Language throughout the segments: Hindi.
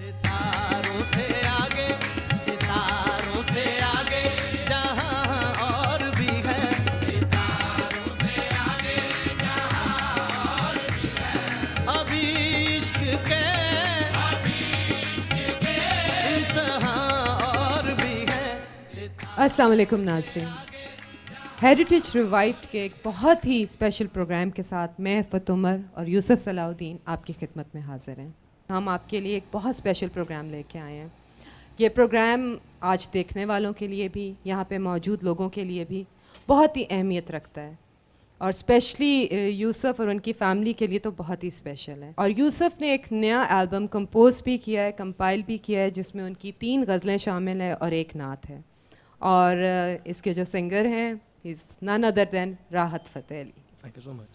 सितारों से आगे, सितारों से आगे जहां और भी है, सितारों से आगे जहां और भी है, अभी इश्क के इंतहा और भी है। अस्सलाम वालेकुम नाज़रीन, हेरिटेज रिवाइव्ड के एक बहुत ही स्पेशल प्रोग्राम के साथ मैं फ़त उमर और यूसुफ सलाउद्दीन आपकी खिदमत में हाज़िर हैं। हम आपके लिए एक बहुत स्पेशल प्रोग्राम लेके आए हैं। ये प्रोग्राम आज देखने वालों के लिए भी, यहाँ पे मौजूद लोगों के लिए भी बहुत ही अहमियत रखता है और स्पेशली यूसुफ और उनकी फ़ैमिली के लिए तो बहुत ही स्पेशल है। और यूसुफ ने एक नया एल्बम कंपोज भी किया है, कंपाइल भी किया है, जिसमें उनकी 3 गज़लें शामिल हैं और एक नात है। और इसके जो सिंगर हैं इज़ नन अदर दैन राहत Fateh Ali. Thank you so much.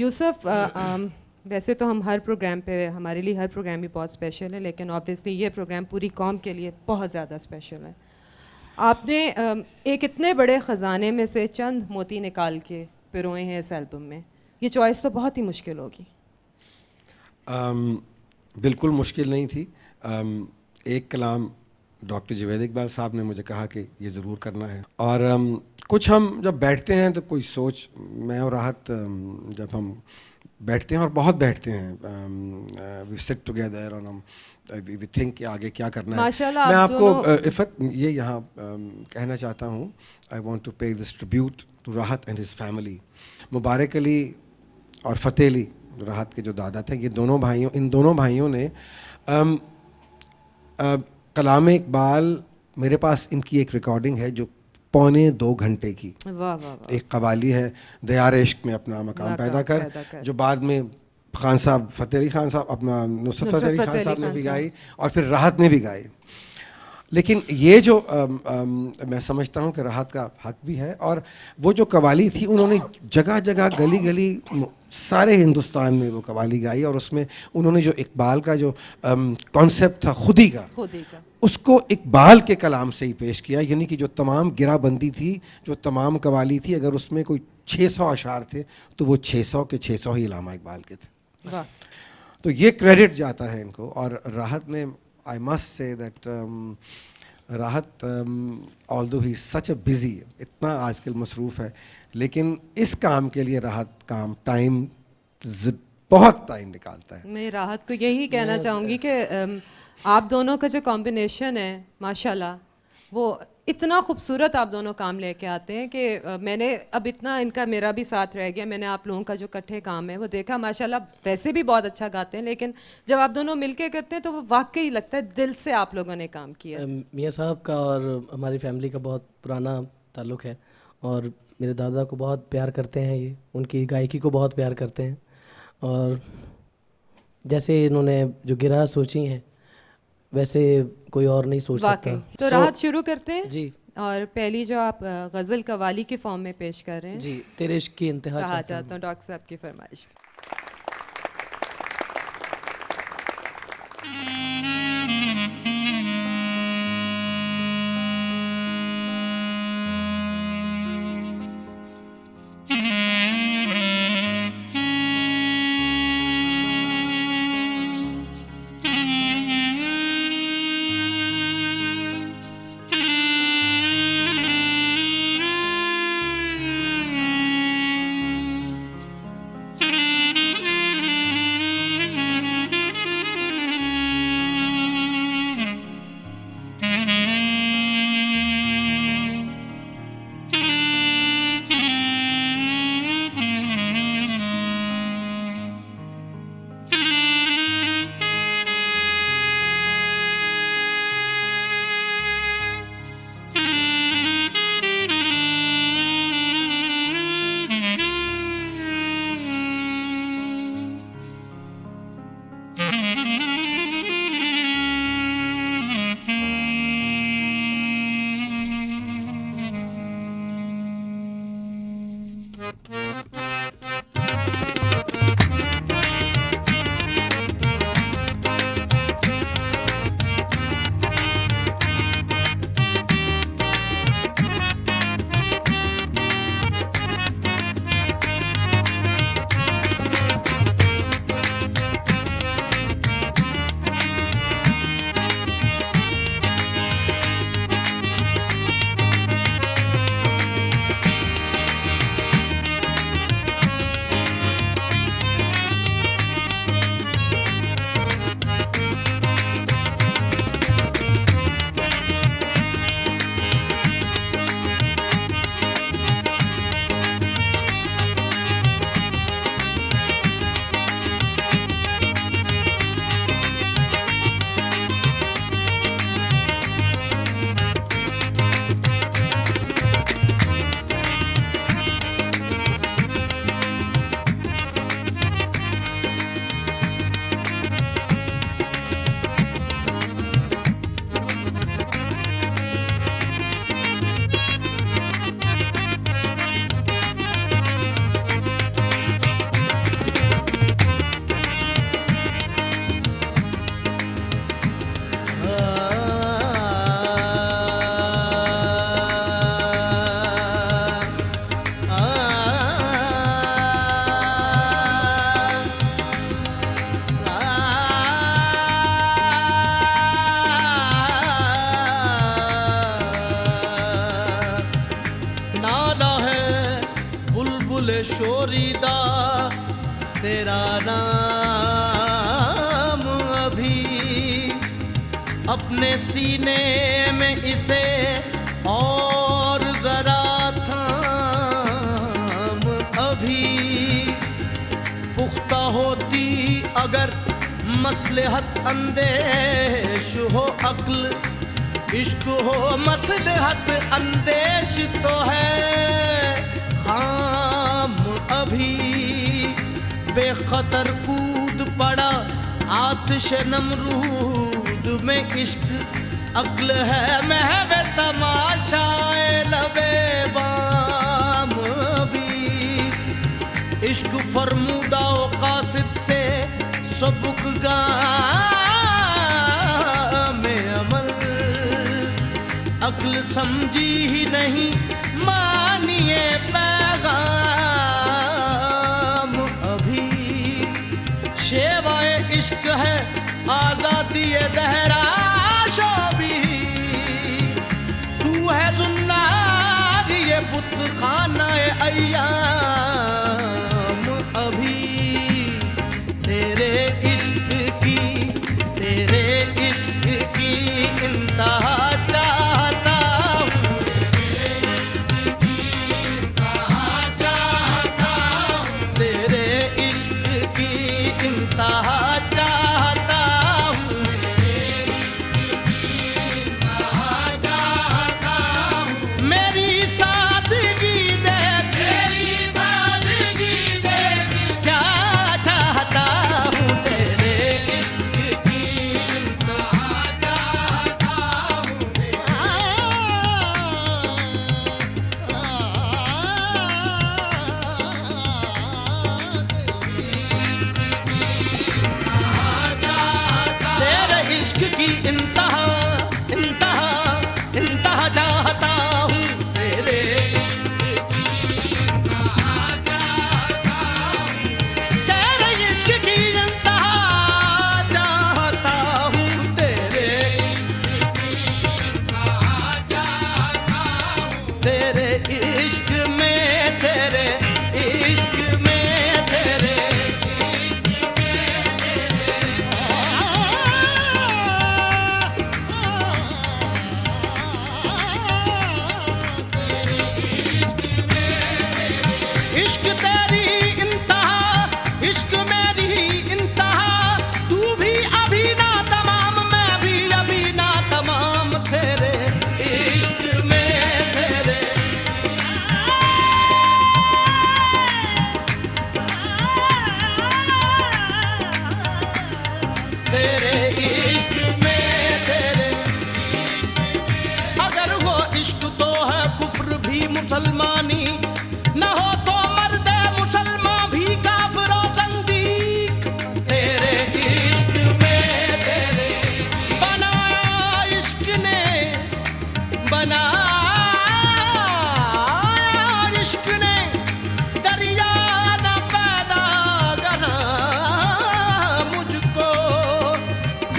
Yusuf, वैसे तो हम हर प्रोग्राम पे, हमारे लिए हर प्रोग्राम भी बहुत स्पेशल है, लेकिन ऑब्वियसली ये प्रोग्राम पूरी कौम के लिए बहुत ज़्यादा स्पेशल है। आपने एक इतने बड़े ख़जाने में से चंद मोती निकाल के पिरोए हैं इस एल्बम में। ये चॉइस तो बहुत ही मुश्किल होगी। बिल्कुल मुश्किल नहीं थी। एक कलाम डॉक्टर जावेद इकबाल साहब ने मुझे कहा कि ये ज़रूर करना है, और कुछ हम जब बैठते हैं तो कोई सोच, मैं और राहत जब हम बैठते हैं और बहुत बैठते हैं, वी सिट टुगेदर और हम वी थिंक कि आगे क्या करना है। माशाल्लाह मैं आप आपको इफ़त ये यहाँ कहना चाहता हूँ, आई वांट टू पे दिस ट्रिब्यूट टू राहत एंड हिज फैमिली। मुबारक अली और फ़तेह अली, राहत के जो दादा थे, ये दोनों भाइयों, इन दोनों भाइयों ने कलाम इकबाल, मेरे पास इनकी एक रिकॉर्डिंग है जो 2.25 घंटे की, वाह वाह वाह, एक कवाली है दयार इश्क में अपना मकाम पैदा कर, जो बाद में खान साहब, फ़तेह अली खान साहब, अपना नुसरत फ़तेह अली खान साहब ने भी गाई और फिर राहत ने भी गाई। लेकिन ये जो मैं समझता हूँ कि राहत का हक भी है, और वो जो कवाली थी उन्होंने जगह जगह, गली गली, सारे हिंदुस्तान में वो कवाली गाई, और उसमें उन्होंने जो इकबाल का जो कॉन्सेप्ट था खुदी का, उसको इकबाल के कलाम से ही पेश किया। यानी कि जो तमाम गिराबंदी थी, जो तमाम कवाली थी, अगर उसमें कोई 600 अशार थे तो वो 600 के 600 ही इलामा इकबाल के थे। तो ये क्रेडिट जाता है इनको। और राहत ने, आई मस्ट से दैट राहत, although he such a busy, इतना आजकल मसरूफ़ है, लेकिन इस काम के लिए राहत काम टाइम, बहुत टाइम निकालता है। मैं राहत को यही कहना चाहूँगी कि आप दोनों का जो कॉम्बिनेशन है माशाल्लाह, वो इतना खूबसूरत आप दोनों काम लेके आते हैं कि मैंने अब इतना, इनका मेरा भी साथ रह गया, मैंने आप लोगों का जो इकट्ठे काम है वो देखा। माशाल्लाह वैसे भी बहुत अच्छा गाते हैं, लेकिन जब आप दोनों मिलके करते हैं तो वो वाकई लगता है दिल से आप लोगों ने काम किया। मियाँ साहब का और हमारी फैमिली का बहुत पुराना ताल्लुक़ है, और मेरे दादा को बहुत प्यार करते हैं, ये उनकी गायकी को बहुत प्यार करते हैं, और जैसे इन्होंने जो गिरा सोची हैं वैसे कोई और नहीं सोच सकता। तो राहत शुरू करते हैं जी। और पहली जो आप गज़ल कवाली के फॉर्म में पेश कर रहे हैं, जी, तेरे इश्क की इंतहा कहा चाहता चाहता हूँ डॉक्टर साहब की फरमाइश। Thank you. अपने सीने में इसे और जरा थाम, अभी पुख्ता होती अगर मसलहत अंदेश हो अक्ल, इश्क हो मसलहत अंदेश तो है खाम अभी। बेखतर कूद पड़ा आतिश नमरूद में इश्क, अक्ल है महव तमाशाए लबे बाम भी। इश्क फरमूदा व कासिद से सबक गाम अमल, अक्ल समझी ही नहीं मानिए पैगाम अभी। शेवाए इश्क है आजादी दहराशो भी, तू है जुन्नार ये बुत खाना अय्याम अभी। तेरे इश्क की इंतहा चाहता हूँ, तेरे इश्क की इंतहा चाहता हूँ। मेरी सादगी देख, क्या चाहता हूँ, तेरे इश्क की इंतहा चाहता हूँ। तेरे इश्क की इंतहा चाहता हूँ, तेरे तेरे इश्क की इंतहा चाहता हूँ, तेरे तेरे इश्क में तेरे इश्क में तेरे इश्क तेरी इंतहा, इश्क मेरी इंतहा, तू भी अभी ना तमाम, मैं भी अभी ना तमाम, तेरे इश्क में तेरे तेरे इश्क में तेरे। अगर वो इश्क तो है कुफ्र भी मुसलमानी, न हो तो मर्द मुसलमान भी काफिर और ज़ंदीक। तेरे इश्क में तेरे बनाया इश्क ने, बनाया इश्क ने दरिया न पैदा करा मुझको।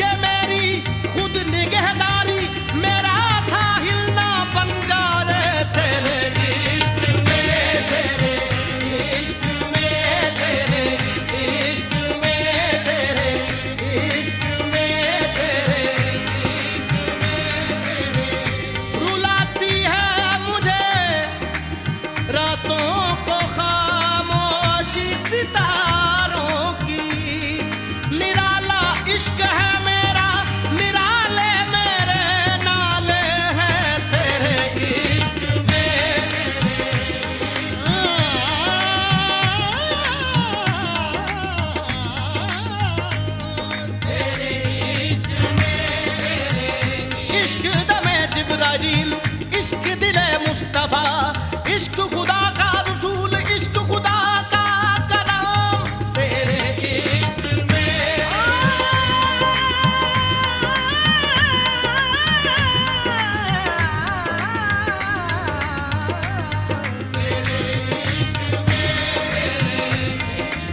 ये मेरी खुद निगहदारी मेरा साहिल ना बन जाए, तेरे इश्क में तेरे इश्क में तेरे इश्क में तेरे इश्क में तेरे रुलाती है मुझे रातों को खामोशी सितारों की। निराला इश्क है मेरा, निराले मेरे नाले हैं, तेरे इश्क में तेरे इश्क में इश्क दमे जिब्राइल, इश्क दिले मुस्तफा, इश्क खुदा का रसूल, इश्क खुदा का कलाम, तेरे इश्क में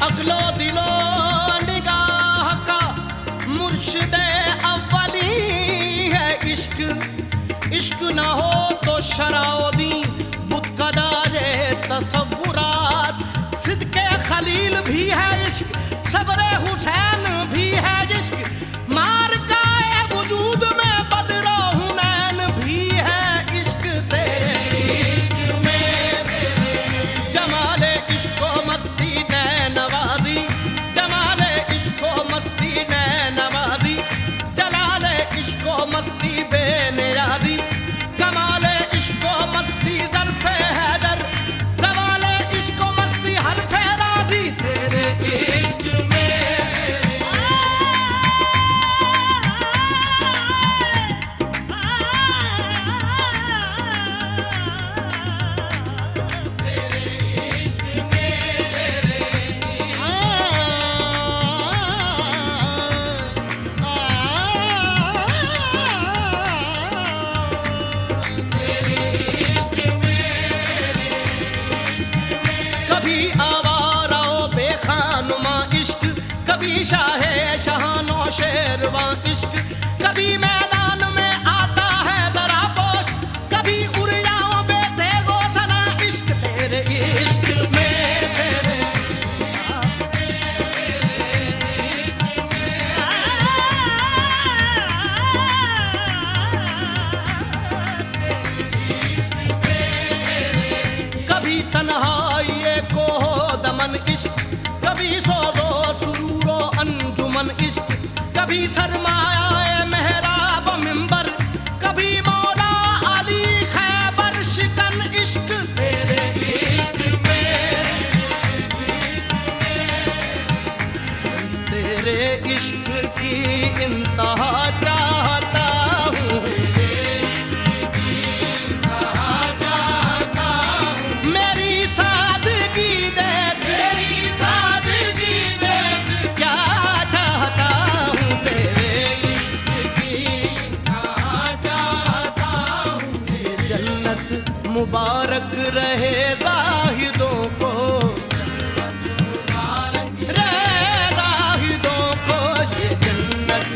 अक्लो दिलो निगाह का मुर्शिद अव्वली है इश्क। इश्क ना हो तो शराउदी बुत कदारे तसव्वुरात, सिद्के खलील भी है इश्क, सब्रे हुसैन भी है इश्क, मार का वजूद में शाहे शहानो शेरवां इश्क, कभी मैदान में आता है जरा पोश, कभी उड़ियाओं पे तेगो सना इश्क, तेरे इश्क में तेरे कभी तन्हाई को हो दमन इश्क, कभी सोजो सुरूरो अंजुमन इश्क, कभी सरमाया मेहराब मिंबर, कभी मौला अली खैबर शिकन इश्क, तेरे इश्क में तेरे इश्क की इंतहा चाहता हूँ, मेरी सादगी देख, मेरी सादगी देख, क्या चाहता हूँ, तेरे इश्क की इंतहा चाहता हूँ। ये जन्नत मुबारक रहे राहिदों को, रहे राहिदों को, ये जन्नत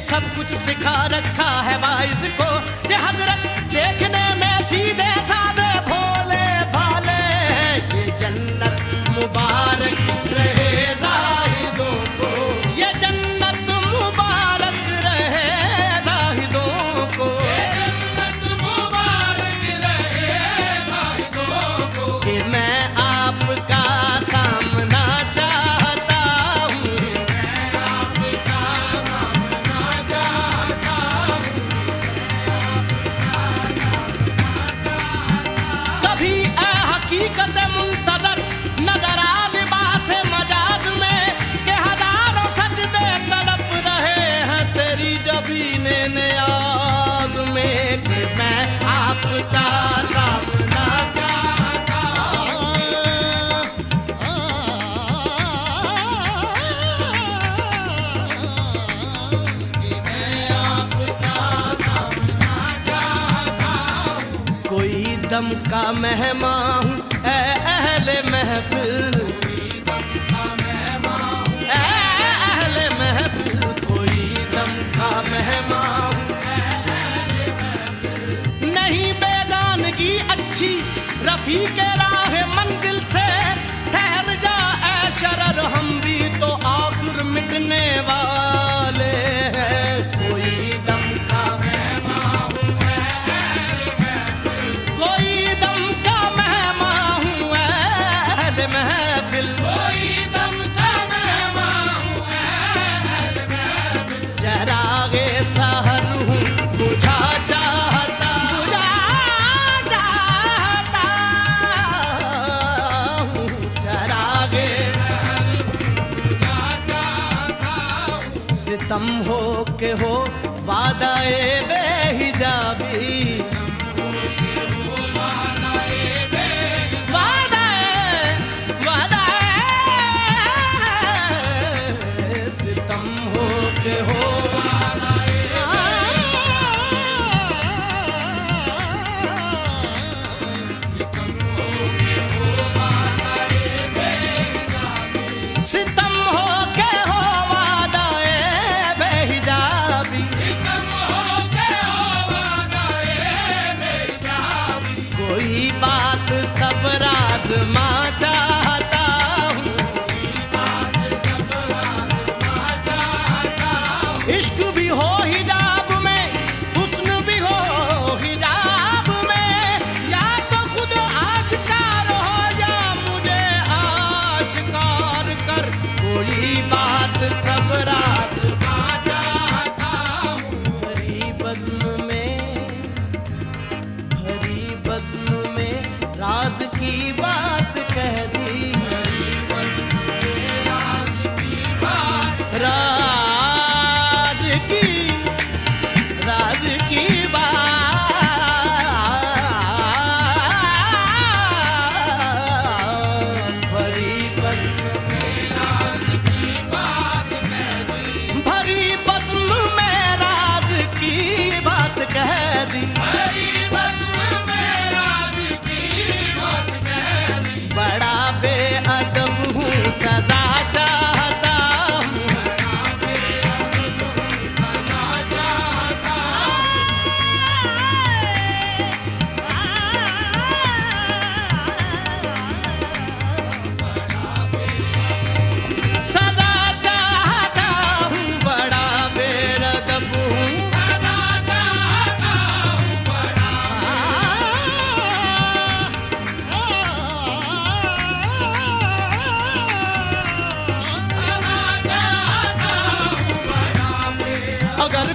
सब कुछ सिखा रखा है वाइज को, ये हजरत देखने में सीधे साधे भोले भाले, ये जन्नत मुबारक रहे जाहिदों को, ये जन्नत मुबारक रहे जाहिदों को, ये जन्नत मुबारक रहे जाहिदों को। कि मैं आपका सामना चाहता हूँ, कभी ए हकीकत मुंतजर नजर आ लिबास मजाज में, के हजारों सजदे तड़प रहे हैं तेरी जबीने नियाज में, कि मैं आपका सामना चाहता कोई दम का मेहमान हूँ ए अहले महफिल, ए अहले महफिल, कोई दम का मेहमान हूँ, नहीं बेगानगी अच्छी रफी के राह मंजिल से, ठहर जा ए शरर हम भी तो आखिर मिटने वाले हैं, कोई दम का मेहमान हूँ, कोई दम का मेहमान हूँ अहले महफिल, कोई दम का मेहमान हूँ अहले महफिल, चरागे सहर हूँ बुझा चाहता, बुझा चाहता हूँ, चरागे बुझा चाहता हूँ, सितम हो के हो वादाए बेहिजाबी, सितम हो के हो सितम हो के हो वादाए बेहिजाबी, सितम हो के हो वादाए बेहिजाबी, कोई बात सब राज मां चाहता हूँ, इश्क भी हो हिजाब में, हुस्न भी हो हिजाब में, या तो खुद आशिकार हो या मुझे आशिकार कर, कोई बात सब रात चाहता हूँ, भरी बज़्म में राज की बात कह दी, राज की बात भरी बज़्म में राज की बात कह दी, भरी बज़्म में राज की बात कह दी।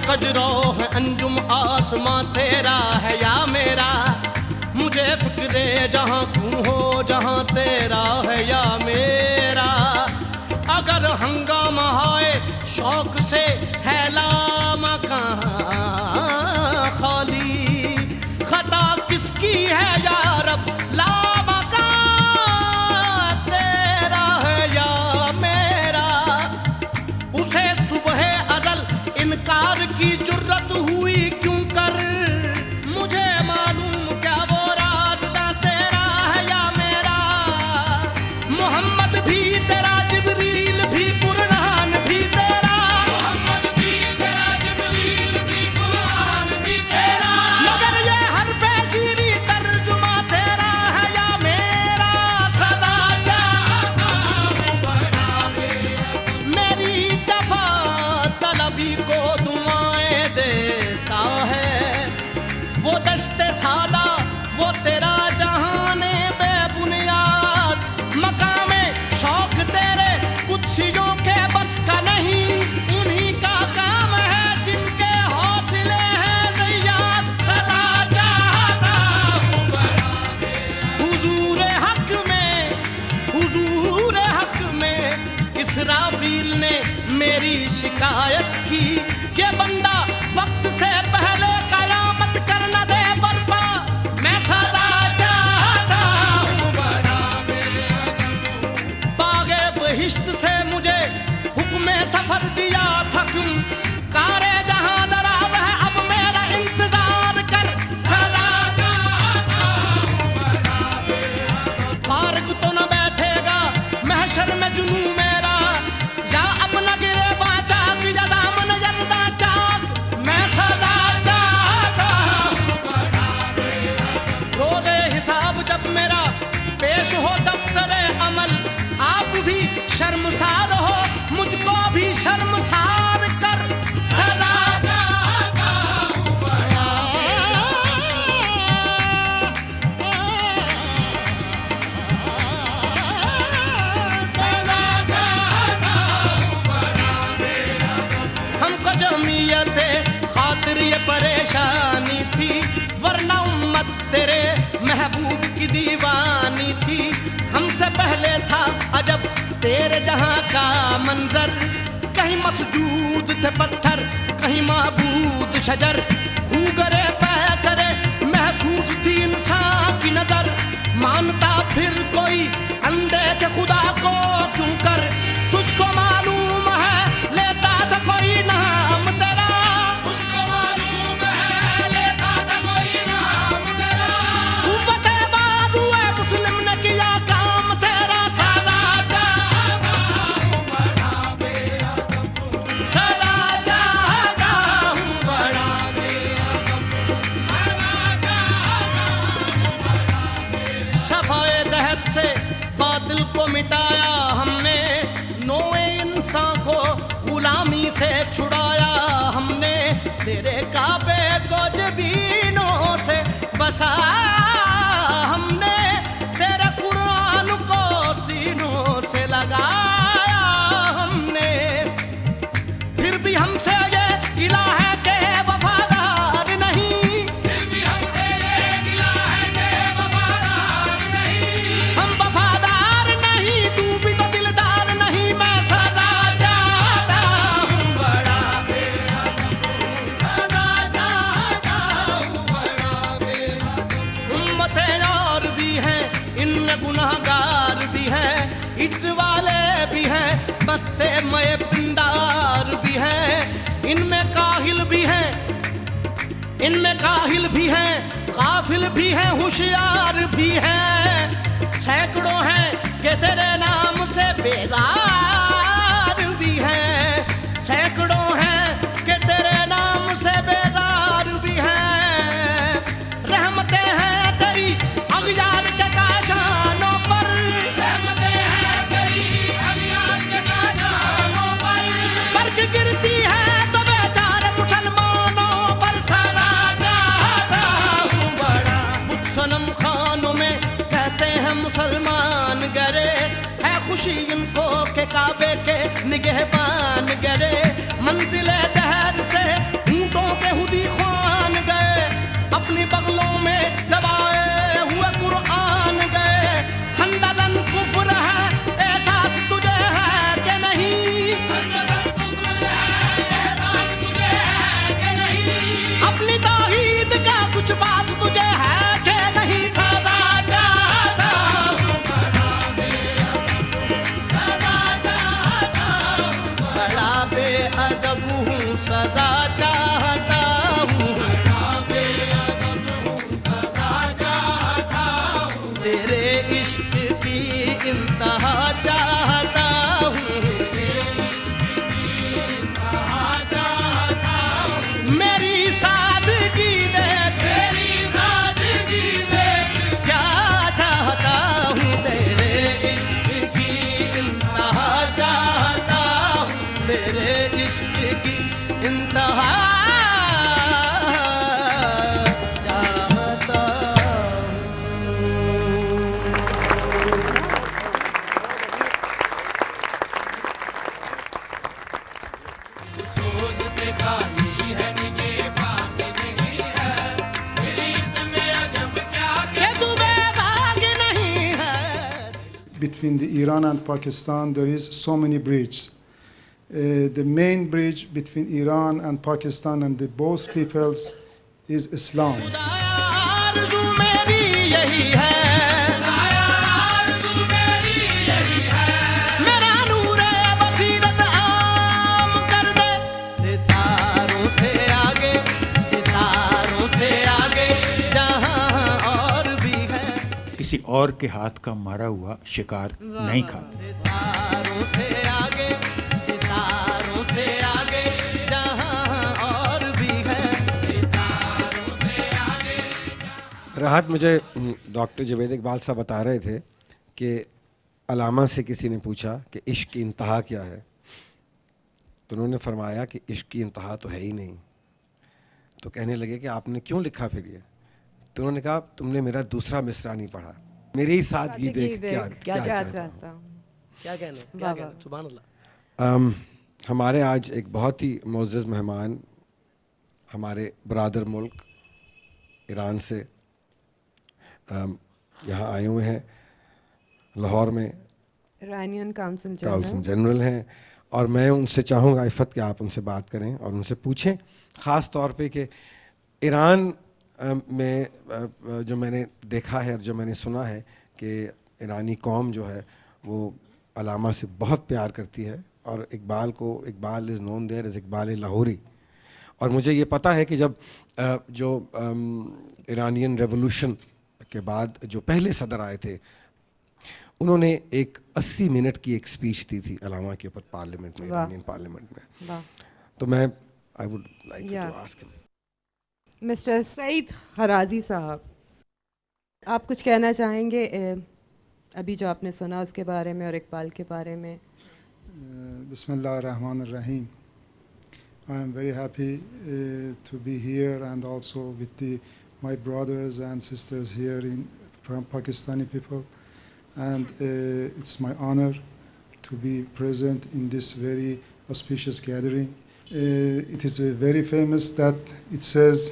कजरो है अंजुम आसमां तेरा है या मेरा, मुझे फिक्रे जहां तू हो जहां तेरा है या मेरा। अगर हंगामा आए शौक से है लामकां खाली, खता किसकी है या रब लामकां तेरा है या मेरा। उसे सुबह अजल इनकार की जुर्रत हुई क्यों कर, मुझे मालूम क्या वो राज़दा तेरा है या मेरा। मोहम्मद भी तेरा, जिब्रील भी, कुरान भी तेरा, मोहम्मद भी तेरा, जिब्रील भी, कुरान भी तेरा। मगर ये हर्फ़े शीरी तर्जुमा तेरा है या मेरा। सदा चाहता हूँ बड़ा मेरी जफा तलबी को दुआएं देता है। वो दश्ते सादा वो तेरा जहाने बेबुनियाद, मकामे शौक तेरे कुत्सियों के बस का नहीं। उन्हीं का काम है जिनके हौसले हैं ज़ियाद। सदा चाहता हूँ बड़ा हुजूर हक में इसराफील ने मेरी शिकायत की कि बंदा वक्त से पहले कयामत कर न दे बर्पा। मैं सदा चाहता हूँ बड़ा बागे बहिश्त से मुझे हुक्म सफर दिया था क्यों, कारे जहां दराज है अब मेरा इंतजार कर। सदा चाहता हूँ बड़ा फारग तो न बैठेगा महशर में जुनू मेरा, या अपना गिरे बाचा की दामन यल्दा चाक। मैं सदा चाहता हूँ बड़ा रोज़े हिसाब जब मेरा पेश हो दफ्तरे अमल, आप भी शर्मसार हो मुझको भी शर्मसार कर। सदा चाहता हूँ बड़ा हमको जमीयत खातिर ये परेशानी थी, वरना उम्मत तेरे महबूब की दीवानी थी। हमसे पहले था अजब तेरे जहां का मंजर, कहीं मसजूद थे पत्थर कहीं माबूद शजर। खूगरे पैकरे महसूस थी इंसान की नजर, मानता फिर कोई अंधे थे खुदा को क्यों कर। तुझको मालूम है लेता था कोई नाम तेरा, तुझको मालूम है लेता था कोई नाम तेरा। कुव्वते बाज़ू है मुस्लिम ने किया काम तेरा। सदा चाहता हूँ बड़ा सदा चाहता हूँ बड़ा सफाए दहर से बातिल को मिटाया हमने, नोए इंसान को गुलामी से छुड़ाया हमने। तेरे काबे को जबीनों से बसाया हमने, तेरे कुरान को सीनों से लगाया हमने। फिर भी हमसे ये गिला है कि वफादार नहीं, फिर भी हमसे ये गिला है कि वफादार नहीं। हम वफादार नहीं तू भी तो दिलदार नहीं। मैं सदा चाहता हूँ बड़ा सदा चाहता हूँ बड़ा उम्मतें और भी हैं इनमें गुनाहगार भी हैं, इज्ज वाले भी हैं बस्ते मय पिंडार भी हैं। इनमें काहिल भी हैं गाफिल भी हैं होशियार भी हैं। सैकड़ों हैं कि तेरे नाम से बेजार भी हैं, सैकड़ों हैं कि तेरे नाम से बेजार भी हैं। रहमतें हैं तेरी अग़यार के काशानों पर, रहमतें हैं तेरी अग़यार के काशानों पर। बरक़ गिरती है तो बेचारे मुसलमानों पर। सदा चाहता हूँ बड़ा बुत सनम खानों में कहते हैं मुसलमान गरे, है खुशी इनको के काबे के निगहबान गरे। मंजिल दहर से तेरे इश्क की इंतहा चाहता हूँ, मेरी सादगी देख, क्या चाहता हूँ, तेरे इश्क की इंतहा चाहता हूँ, तेरे इश्क की इंतहा चाहता सोच से खाली है निगे भाग नहीं है, मेरी इसमें अजब क्या कि तुम्हें भाग नहीं है. Between the Iran and Pakistan, there is so many bridges. The main bridge between Iran and Pakistan and the both peoples is Islam. खुदाया आरज़ू मेरी यही है, मेरा नूर बसीरत आम कर दे, सितारों से आगे, सितारों से आगे जहां और भी है, किसी और के हाथ का मारा हुआ शिकार नहीं खाते. सितारों से आगे, सितारों से आगे जहां और भी है, सितारों से आगे. राहत, मुझे डॉक्टर जावेद इकबाल साहब बता रहे थे कि अलामा से किसी ने पूछा कि इश्क की इंतहा क्या है, तो उन्होंने फरमाया कि इश्क की इंतहा तो है ही नहीं. तो कहने लगे कि आपने क्यों लिखा फिर ये? तो उन्होंने कहा तुमने मेरा दूसरा मिसरा नहीं पढ़ा, मेरी सादगी देख क्या चाहता हूँ. क्या कहना, क्या कहना, सुभान अल्लाह. हमारे आज एक बहुत ही मोअज़्ज़ज़ मेहमान हमारे बरादर मुल्क ईरान से यहाँ आए हुए हैं. लाहौर में ईरानियन काउंसिल जनरल हैं, और मैं उनसे चाहूँगा इफ़त कि आप उनसे बात करें और उनसे पूछें ख़ास तौर पे कि ईरान में जो मैंने देखा है और जो मैंने सुना है कि ईरानी कौम जो है वो अलामा से बहुत प्यार करती है, और इकबाल को, Iqbal is known there as Iqbal Lahori. और मुझे ये पता है कि जब जो ईरानियन रेवोल्यूशन के बाद जो पहले सदर आए थे, उन्होंने एक 80 मिनट की एक स्पीच दी थी अलामा के ऊपर पार्लियामेंट में, ईरानियन पार्लियामेंट में. तो मैं I would like to ask him. Mister Saeed Kharazi साहब, आप कुछ कहना चाहेंगे अभी जो आपने सुना उसके बारे में और इकबाल के बारे में? Bismillahirrahmanirrahim. I am very happy to be here, and also with my brothers and sisters here from Pakistani people, and it's my honor to be present in this very auspicious gathering. It is very famous that it says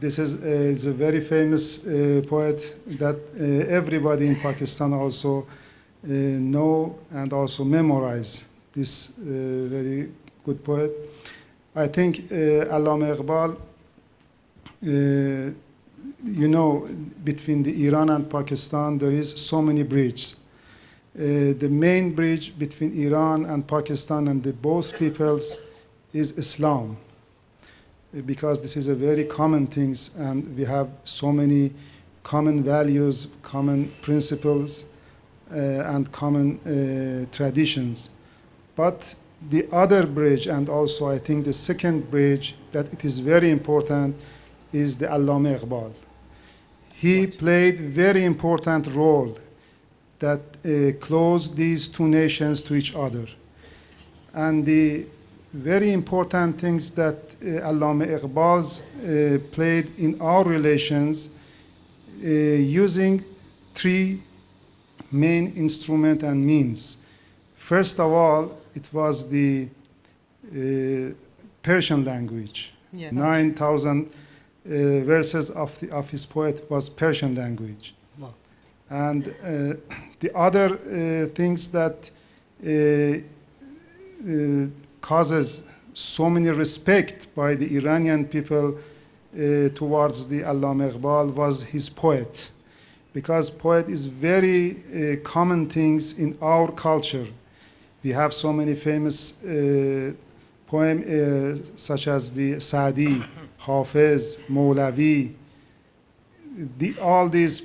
This is a very famous poet that everybody in Pakistan also know and also memorize. This very good poet. I think Allama Iqbal, you know, between the Iran and Pakistan there is so many bridges. The main bridge between Iran and Pakistan and the both peoples is Islam, because this is a very common thing, and we have so many common values, common principles, and common traditions. But the other bridge, and also I think the second bridge that it is very important, is the Allama Iqbal. He played very important role that closed these two nations to each other. And the very important things that Allama Iqbal's played in our relations, using three main instruments and means. First of all, it was the Persian language. Yeah. 9,000 verses of his poet was Persian language. Wow. And the other things that causes so many respect by the Iranian people towards the Allama Iqbal was his poet, because poet is very common things in our culture. We have so many famous poem such as the Sadi, Hafiz, Mawlavi, all these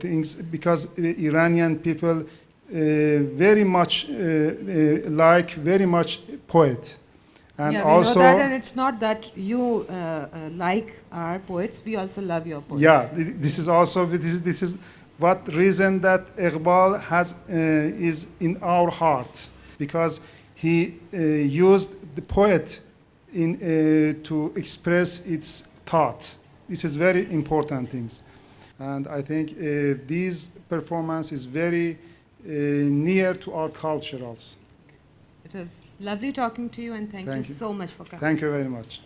things, because Iranian people very much like very much poet. And yeah, also, we know that, and it's not that you like our poets, we also love your poets. yeah, this is also this is what reason that Iqbal has is in our heart, because he used the poet in to express its thought. This is very important things, and I think this performance is very near to our culture also. It was lovely talking to you, and thank you you. so much for coming. Thank you very much.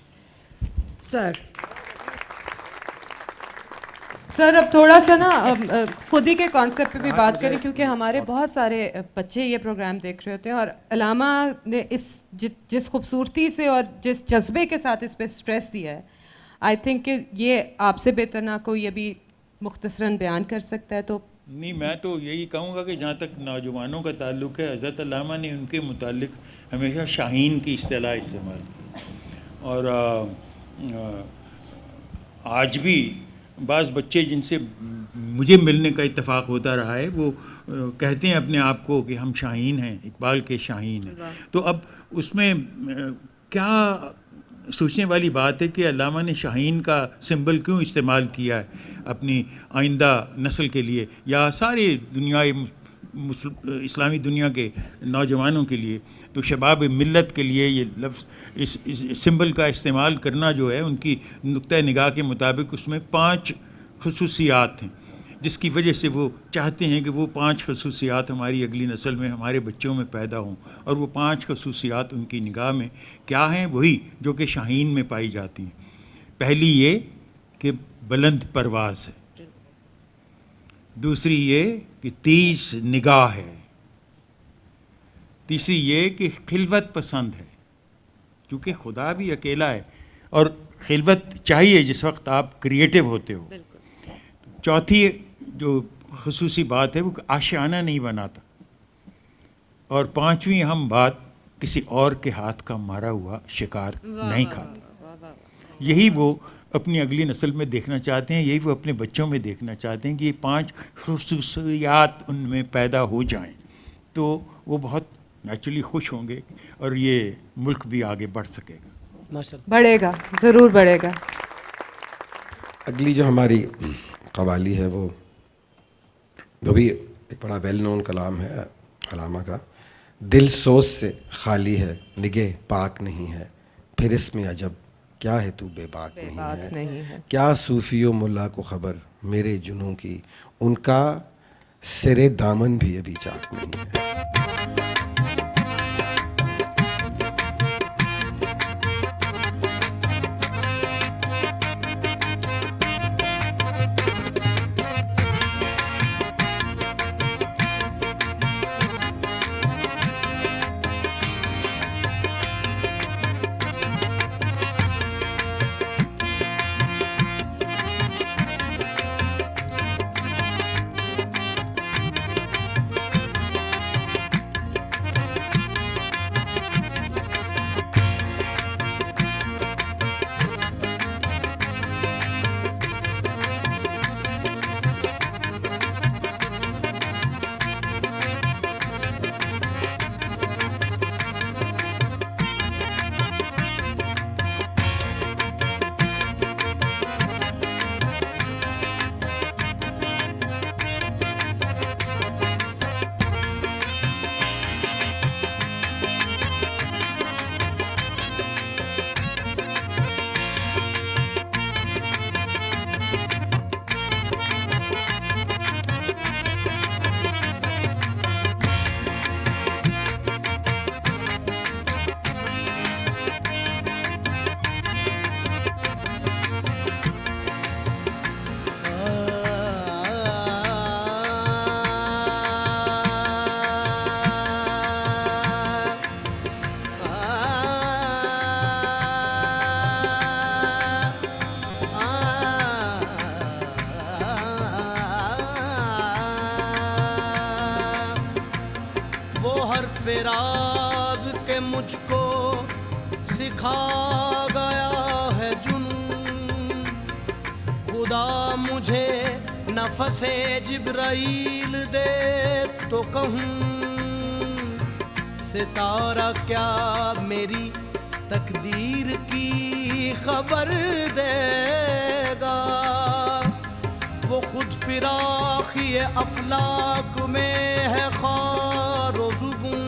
Sir अब थोड़ा सा ना खुद ही के कॉन्सेप्ट पे भी बात करें, क्योंकि हमारे बहुत सारे बच्चे ये प्रोग्राम देख रहे होते हैं, और अलामा ने इस जिस खूबसूरती से और जिस जज्बे के साथ इस पे स्ट्रेस दिया है, आई थिंक कि ये आपसे बेहतर ना कोई ये भी मुख्तसरन बयान कर सकता है। तो नहीं, मैं तो यही कहूँगा कि जहाँ तक नौजवानों का ताल्लुक़ है, हज़रत अल्लामा ने उनके मुतालिक हमेशा शाहीन की इस्तिलाह इस्तेमाल की, और आज भी बाज़ बच्चे जिनसे मुझे मिलने का इत्तेफाक होता रहा है, वो कहते हैं अपने आप को कि हम शाहीन हैं, इकबाल के शाहीन हैं। तो अब उसमें क्या सोचने वाली बात है कि अल्लामा ने शाहीन का सिंबल क्यों इस्तेमाल किया है अपनी आइंदा नस्ल के लिए, या सारी दुनिया इस्लामी दुनिया के नौजवानों के लिए। तो शबाब मिल्लत के लिए ये लफ्ज़ इस सिंबल का इस्तेमाल करना जो है, उनकी नुक्ता निगाह के मुताबिक उसमें 5 खसूसियात हैं, जिसकी वजह से वो चाहते हैं कि वो 5 खसूसियात हमारी अगली नस्ल में, हमारे बच्चों में पैदा हों। और वो 5 खसूसियात उनकी निगाह में क्या हैं? वही जो कि शाहीन में पाई जाती हैं। पहली ये कि बुलंद परवाज़ है, दूसरी ये कि तेज़ निगाह है, तीसरी ये कि खिलवत पसंद है, क्योंकि खुदा भी अकेला है और खिलवत चाहिए जिस वक्त आप क्रिएटिव होते हो। चौथी जो खसूसी बात है वो आशियाना नहीं बनाता, और 5वीं अहम बात, किसी और के हाथ का मारा हुआ शिकार नहीं खाता। यही वो अपनी अगली नस्ल में देखना चाहते हैं, यही वो अपने बच्चों में देखना चाहते हैं कि ये 5 खसूसियात उनमें पैदा हो जाएं, तो वो बहुत नेचुरली खुश होंगे और ये मुल्क भी आगे बढ़ सकेगा, माशाल्लाह बढ़ेगा, ज़रूर बढ़ेगा। अगली जो हमारी कवाली है वो भी एक बड़ा वेल नोन कलाम है अलामा का। दिल सोच से खाली है, निगे पाक नहीं है, फिर इसमें अजब क्या है तू बेबाक नहीं है। क्या सूफियों मुल्ला को खबर मेरे जुनूं की, उनका सिरे दामन भी अभी चाक नहीं है। सिखा गया है जुनून। खुदा मुझे नफसे जिब्राइल दे तो कहूँ, सितारा क्या मेरी तकदीर की खबर देगा। वो खुद फिराखी अफलाक में है खारो ज़ुबून।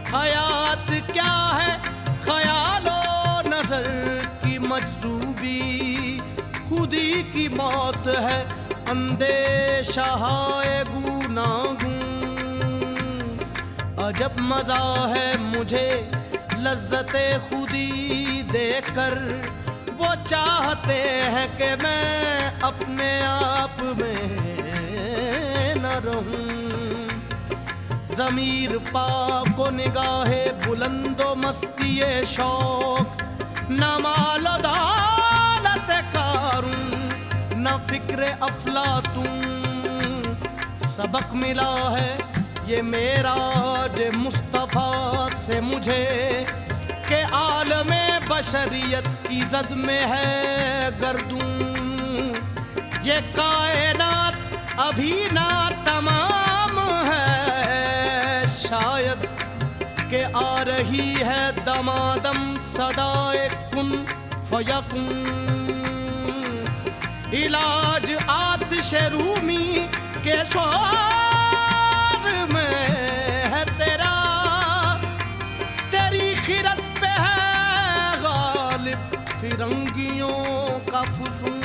हयात क्या है ख़यालो नज़र की मजज़ूबी, खुदी की मौत है अंदेशा है गूनागूं। अजब मज़ा है मुझे लज्जते खुदी देकर, वो चाहते हैं कि मैं अपने आप में न रहूं। ज़मीर पाको निगाहे बुलंदो मस्तिए शौक, न मालो दौलत कारून न फिक्र अफलातून। सबक मिला है ये मेराज मुस्तफ़ा से मुझे के आलमे बशरियत की जद में है गर्दूं। ये कायनात अभी ना तमाम है, शायद के आ रही है दमादम सदाए कुन फयकुन। इलाज आतिश रूमी के स्वार में है तेरा, तेरी खिरत पे है गालिब फिरंगियों का फुसून।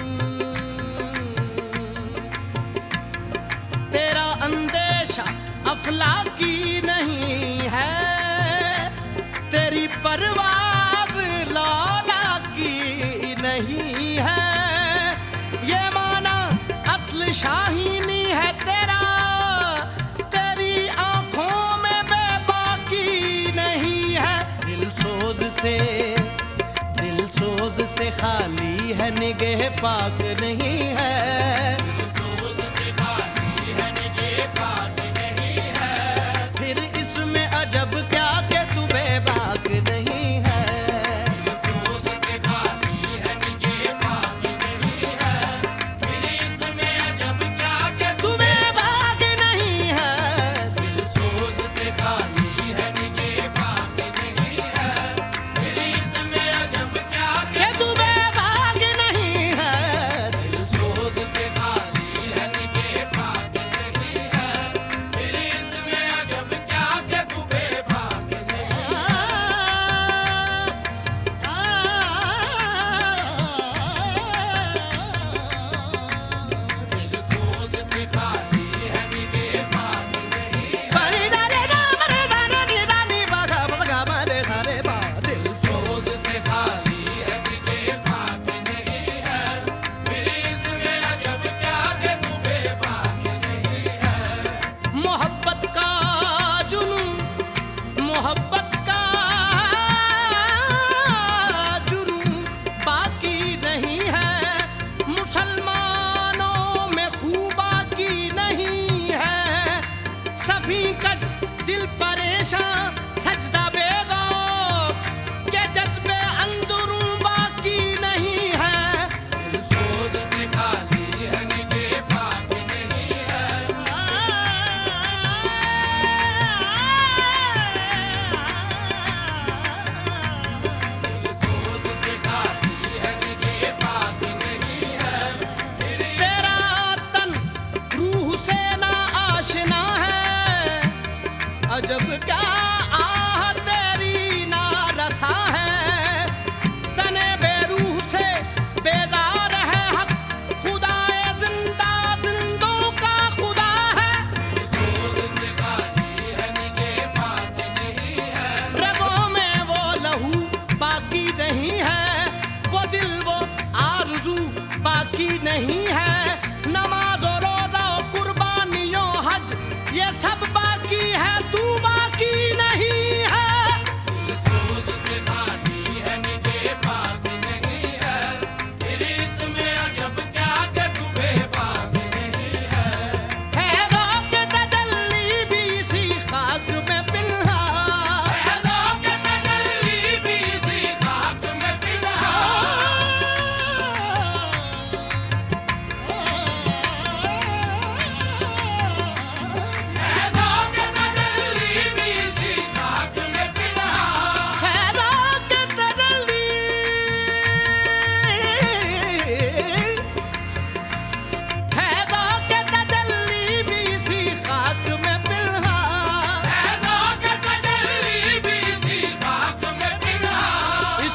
तेरा अंदेशा अफलाकी नहीं है, तेरी परवाज़ लाला की नहीं है। ये माना असल शाहीनी है तेरा, तेरी आँखों में बेबाकी नहीं है। दिल सोज से खाली है, निगह पाक नहीं है। फिर इसमें अजब क्या के तू बेबाक नहीं है। तू बेबाक नहीं है। के तू बेबाक नहीं है।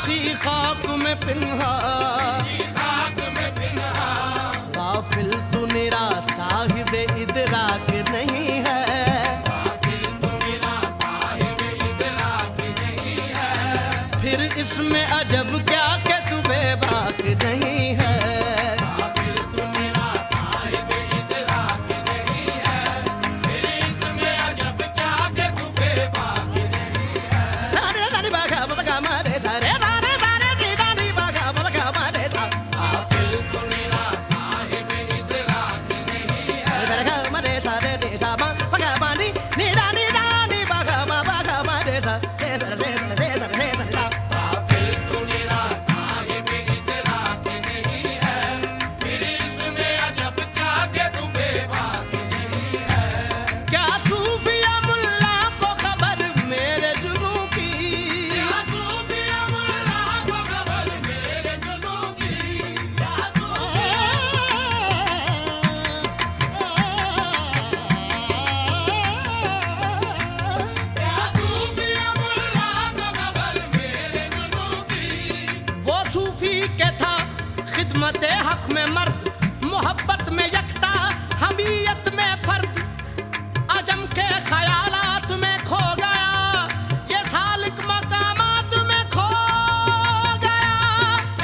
इसी खाक में पिन्हा गाफिल तू निरा साहिब इदराक नहीं है, फिर इसमें अजब क्या कि तू बेबाक नहीं है। खिदमत हक में मर्द, मोहब्बत में यकता, हमीयत में फर्द, अजम के ख्यालात में खो गया, ये सालिक मकामात में खो गया।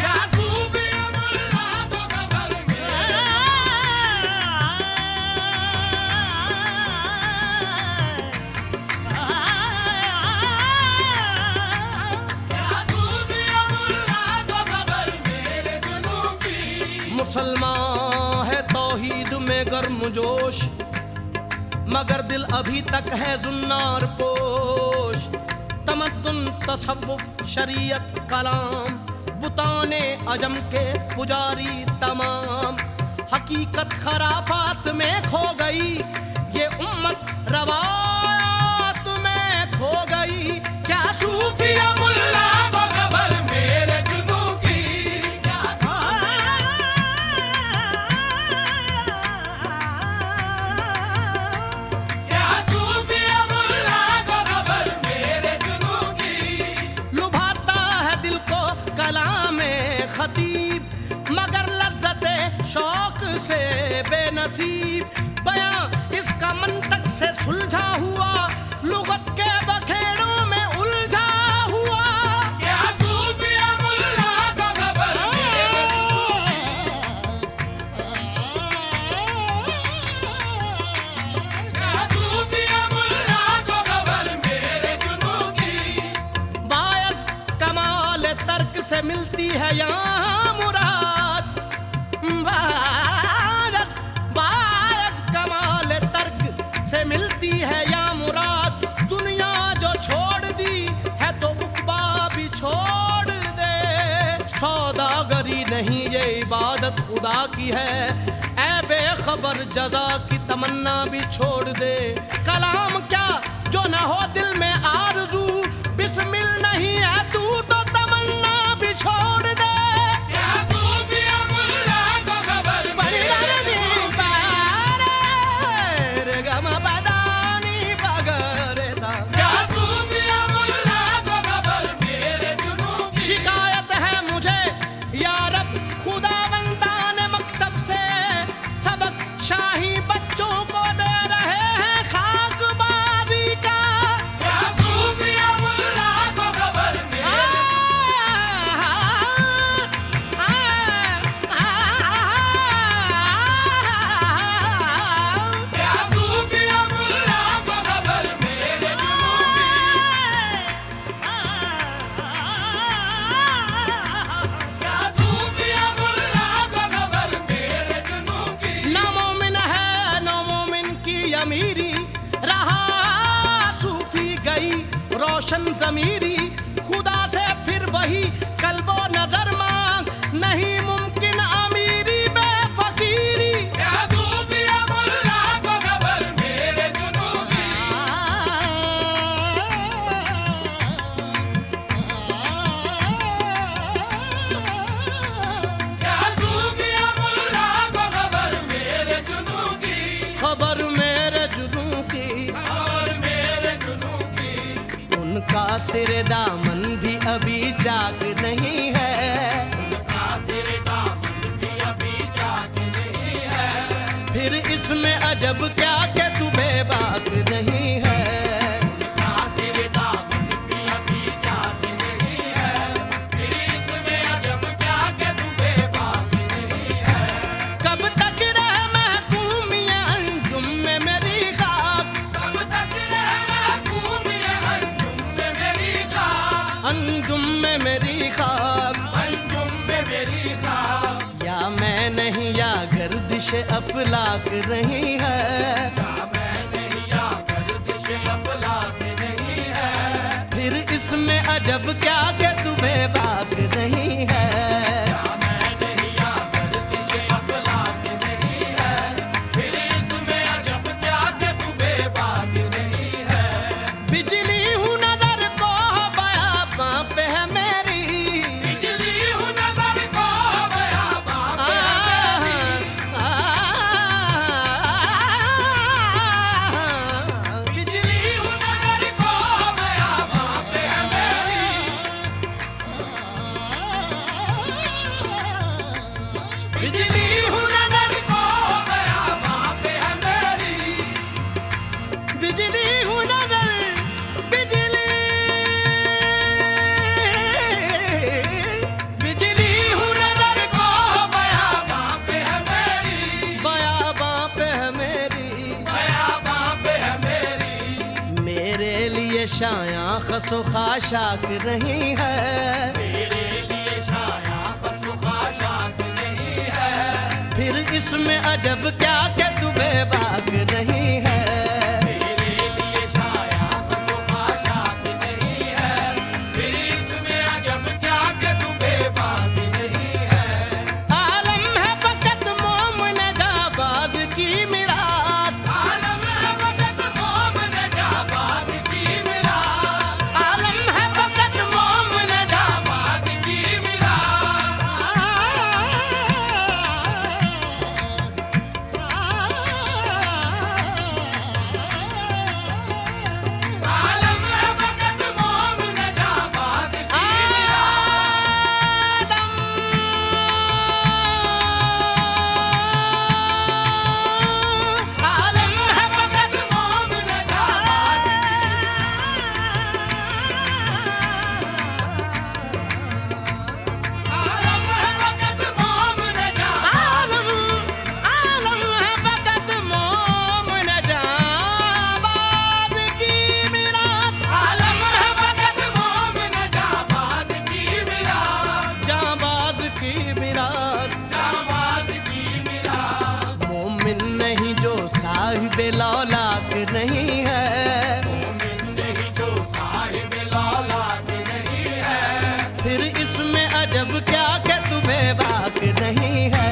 या सूफी मुल्ला तो कबर में, मुसलमान है तौहीद में गर्मजोश, मगर दिल अभी तक है जुन्नार पोश। तमद्दुन तसव्वुफ शरीयत कलाम, बुताने अजम के पुजारी तमाम, हकीकत खराफात में खो गई, ये उम्मत रवायात में खो गई। क्या सूफिया मुल्ला को खबर मेरे जुनू की, मगर लज्जते शौक से बेनसीब, बयां इसका मंतक से सुलझा हुआ, लुगत के बखेड़ों में उलझा हुआ। क्या सूफिया मुल्ला को खबर मेरे जुनू की, बायस कमाल तर्क से मिलती है यहाँ मुराद, बायस कमाल तर्क से मिलती है या मुराद। दुनिया जो छोड़ दी है तो उक़बा भी छोड़ दे, सौदागरी नहीं ये इबादत खुदा की है, ऐ बेखबर जज़ा की तमन्ना भी छोड़ दे। कलाम क्या जो न हो दिल में आरज़ू, बिस्मिल नहीं है तू तो तमन्ना भी छोड़ दे। शिकायत है मुझे या रब खुदावंदान मकतब से, सबक शाही बच्चों को दे रहे हैं खाकबाजी का। या सूफिया मुल्ला को खबर रोशन ज़मीरी, खुदा से फिर वही कल्बो नजर मांग, नहीं मुमकिन अमीरी बेफकीरी। या सूफिया मुल्ला को खबर मेरे जुनू की, या सूफिया मुल्ला को खबर मेरे जुनू की, खबर मेरे जुनू की, खबर मेरे जुनू की। उनका सिर दामन भी अभी जाग नहीं है। फिर इसमें अजब क्या कि तू बेबाक नहीं है। कब तक रह महकूम ये अंजुम में मेरी खाक, कब तक रह महकूम ये अंजुम में मेरी खाक, अंजुम में मेरी खाक, अंजुम में मेरी खाक। या मैं नहीं या गर्दिश अफलाक नहीं है, या मैं नहीं या गर्दिश अफलाक नहीं है। फिर इसमें अजब क्या कि तू बेबाक नहीं है। बिजली हूँ नजर को बयाबां पे है मेरी, बिजली हूँ नजर को बयाबां पे है मेरी। बिजली हूँ नजर को बयाबां पे है मेरी। बिजली हूँ नजर को बयाबां पे है मेरी। बिजली हूँ नजर, बिजली, बिजली हूँ नजर को बयाबां पे है मेरी, बयाबां पे है मेरी, बयाबां पे है मेरी। मेरे लिए शायां खसो खाशाक नहीं है, मेरे लिए शायां खसो खाशाक नहीं है। फिर इसमें अजब क्या कि तू बेबाक नहीं है। आलम है फकत मोमिन जाबाज की मिरास, आलम है फकत मोमिन जाबाज की मिरास, आलम है फकत मोमिन जाबाज की मिरास। आलम है फकत मोमिन जाबाज की आलम है फकत मोमिन जाबाज। आलम है फकत मोमिन जाबाज। आलम है फकत मोमिन जाबाज की मिरास, आलम है फकत मोमिन जाबाज की मिरास, जाबाज की मिरास, जाबाज की मिरास। मोमिन नहीं जो साहिब लौलाक नहीं है, मोमिन नहीं जो साहिब लौलाक नहीं है। फिर इसमें अजब क्या कि तू बेबाक नहीं है।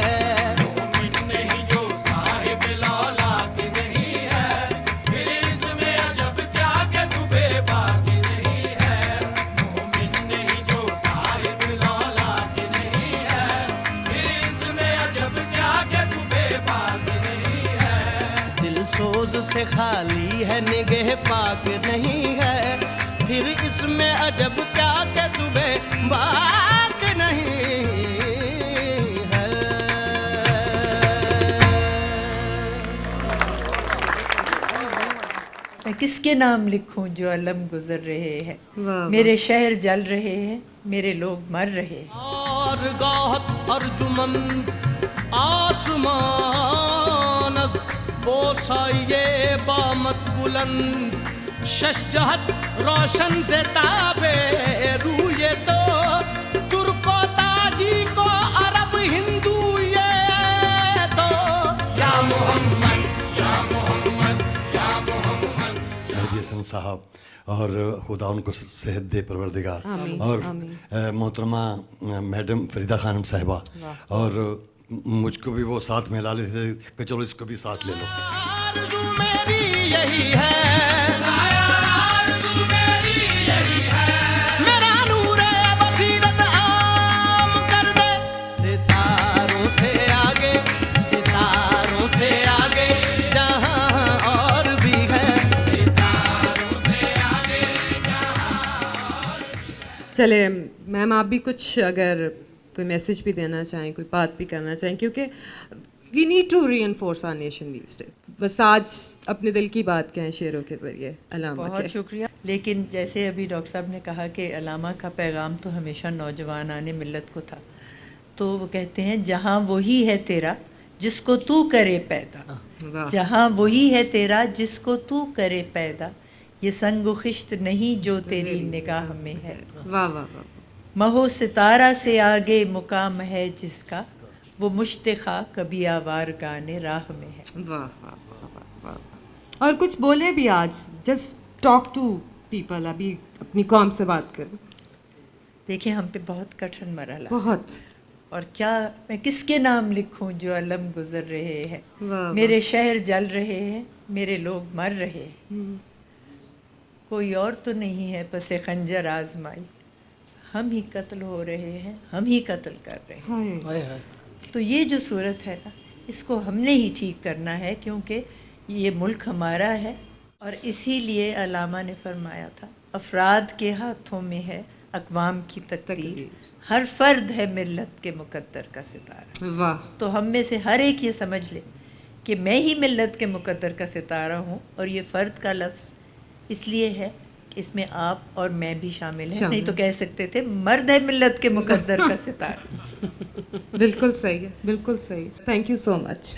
मोमिन नहीं जो साहिब लौलाक नहीं है। फिर इसमें अजब क्या कि तू बेबाक नहीं है। मोमिन नहीं जो साहिब लौलाक नहीं है। फिर इसमें अजब क्या कि तू बेबाक नहीं है। दिल सोज से खाली है निगह पाक नहीं है। फिर इसमें अजब क्या कि तू बेबाक नहीं है। मैं किसके नाम लिखूं जो अलम गुजर रहे हैं। वाह, मेरे शहर जल रहे हैं, मेरे लोग मर रहे हैं। और गाहत अर्जुमंद आसमान बोसाइये बामत बुलंद शशजहत रोशन से ताबे रूये तो तुर्को ताजी को अरब हिंदू ये तो या मोहम्मद, या मोहम्मद, या मोहम्मद। मेहदी हसन साहब और खुदा उनको सेहत दे परवरदिगार। और मोहतरमा मैडम फरीदा खानम साहिबा, और मुझको भी वो साथ में ला लेते थे कि चलो इसको भी साथ ले लो। आरज़ू मेरी यही है, आरज़ू मेरी यही है। मेरा नूर बसीरत आम कर दे सितारों से आगे, सितारों से आगे जहां और भी है, सितारों से आगे जहां और भी है। चले मैम, आप भी कुछ अगर कोई मैसेज भी देना चाहें, कोई बात भी करना चाहें, क्योंकि we need to reinforce our nation these days. बस आज अपने दिल की बात कहें शेरों के ज़रिए अलामा बहुत के। शुक्रिया। लेकिन जैसे अभी डॉक्टर साहब ने कहा कि अलामा का पैगाम तो हमेशा नौजवान आने मिल्लत को था, तो वो कहते हैं जहाँ वही है तेरा जिसको तू करे पैदा, वाह जहाँ वही है तेरा जिसको तू करे पैदा, ये संग खिश्त नहीं जो तेरी निगाह में है। वाह वाह वाह, महो सितारा से आगे मुकाम है जिसका, वो मुश्तिखा कभी आवार गाने राह में है। वाह वाह वाह वाह। और कुछ बोले भी आज, जस्ट टॉक टू पीपल, अभी अपनी कौम से बात करें। देखिए हम पे बहुत कठिन मरहला, बहुत, और क्या मैं किसके नाम लिखूं जो अलम गुजर रहे हैं। वाह मेरे शहर जल रहे हैं, मेरे लोग मर रहे हैं, कोई और तो नहीं है पसे खंजर आजमाई, हम ही कत्ल हो रहे हैं, हम ही कत्ल कर रहे हैं। हाय हाय हाय। तो ये जो सूरत है ना, इसको हमने ही ठीक करना है, क्योंकि ये मुल्क हमारा है। और इसीलिए अलामा ने फरमाया था, अफराद के हाथों में है अक़वाम की तकदीर, हर फर्द है मिल्लत के मुकद्दर का सितारा। वाह, तो हम में से हर एक ये समझ ले कि मैं ही मिल्लत के मुकद्दर का सितारा हूँ, और ये फ़र्द का लफ्ज़ इसलिए है कि इसमें आप और मैं भी शामिल हैं, नहीं तो कह सकते थे मर्द है मिल्लत के मुकद्दर का सितारा। बिल्कुल सही है, बिल्कुल सही। Thank you so much.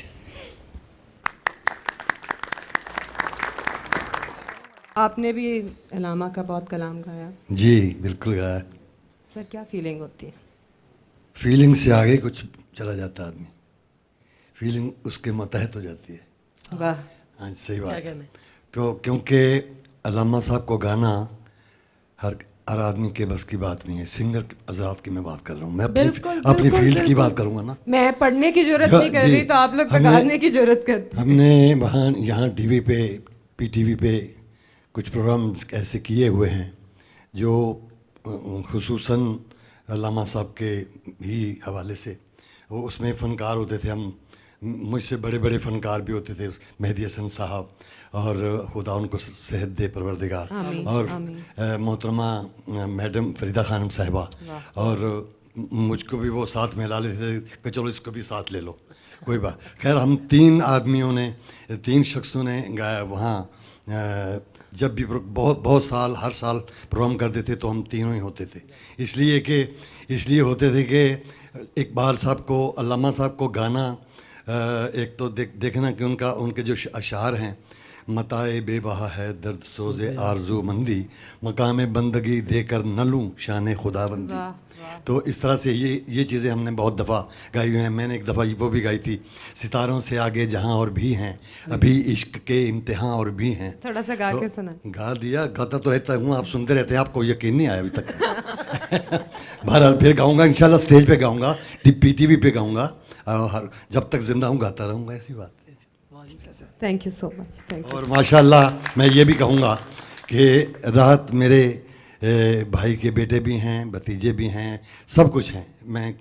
आपने भी अलामा का बहुत कलाम गाया जी बिल्कुल गाया। सर, क्या फीलिंग होती है? फीलिंग से आगे कुछ चला जाता है आदमी, फीलिंग उसके मतहत हो जाती है। वाह, हाँ सही बात क्या है। कहना तो क्योंकि अल्लामा साहब को गाना हर हर आदमी के बस की बात नहीं है। सिंगर हजरात की मैं बात कर रहा हूँ, मैं बिल्कुल, अपनी बिल्कुल, फील्ड की बिल्कुल। बात करूँगा ना। मैं पढ़ने की जरूरत हाँ, नहीं कर जी। रही, तो आप लोग तो हमने- गाने की जरूरत करते हैं। हमने वहाँ यहाँ टीवी पे पीटीवी पे कुछ प्रोग्राम्स ऐसे किए हुए हैं जो खुसूसन अल्लामा साहब के ही हवाले से, वो उसमें फ़नकार होते थे। हम मुझसे बड़े बड़े फ़नकार भी होते थे, मेहदी हसन साहब, और खुदा उनको सेहत दे परवरदिगार, और मोहतरमा मैडम फरीदा खानम साहिबा, और मुझको भी वो साथ में ला लेते थे कि चलो इसको भी साथ ले लो, कोई बात। खैर हम तीन शख्सों ने गाया वहाँ। जब भी बहुत साल हर साल प्रोग्राम करते थे तो हम तीनों ही होते थे, इसलिए होते थे कि इकबाल साहब को, अल्लामा साहब को गाना, एक तो देखना कि उनके जो अशार हैं, मताए बेबहा है दर्द सोज़े आरजू मंदी, मकाम बंदगी देकर न लूँ शान खुदाबंदी। तो इस तरह से ये चीज़ें हमने बहुत दफ़ा गाई हुई हैं। मैंने एक दफ़ा वो भी गाई थी, सितारों से आगे जहाँ और भी हैं, अभी इश्क के इम्तिहान और भी हैं। थोड़ा सा गा के सुना। गा दिया, गाता तो रहता हूँ, आप सुनते रहते हैं, आपको यकीन नहीं आया अभी तक। बहरहाल फिर गाऊंगा इंशाल्लाह, स्टेज पे गाऊंगा, पीटीवी पे गाऊंगा, और जब तक जिंदा हूँ गाता रहूँगा, ऐसी बात है। Thank you so much, thank you. और माशाल्लाह मैं ये भी कहूँगा कि राहत मेरे भाई के बेटे भी हैं, भतीजे भी हैं, सब कुछ हैं। मैं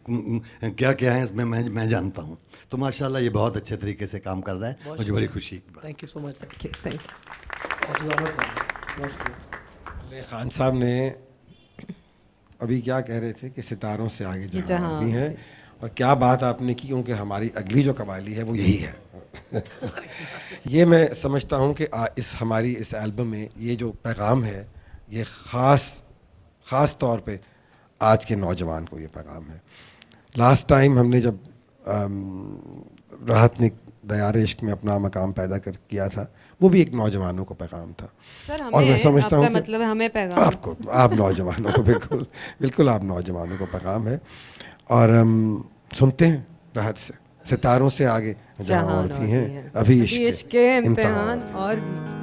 क्या है इसमें मैं जानता हूँ। तो माशाल्लाह ये बहुत अच्छे तरीके से काम कर रहा है, मुझे बड़ी खुशी की बात। Thank you so much sir. Thank you. Khan साहब ने अभी क्या कह रहे थे कि सितारों से आगे जहाँ भी हैं, और क्या बात आपने की, क्योंकि हमारी अगली जो कवाली है वो यही है। ये मैं समझता हूँ कि हमारी इस एल्बम में ये जो पैगाम है, ये ख़ास तौर पे आज के नौजवान को ये पैगाम है। लास्ट टाइम हमने जब राहत ने दयार इश्क में अपना मकाम पैदा किया था, वो भी एक नौजवानों को पैगाम था। सर, और मैं समझता हूँ मतलब हमें पैगाम आप नौजवानों को बिल्कुल आप नौजवानों को पैगाम है। और सुनते हैं राहत से, सितारों से आगे जहाँ और भी हैं, अभी इश्क के इम्तिहान और भी।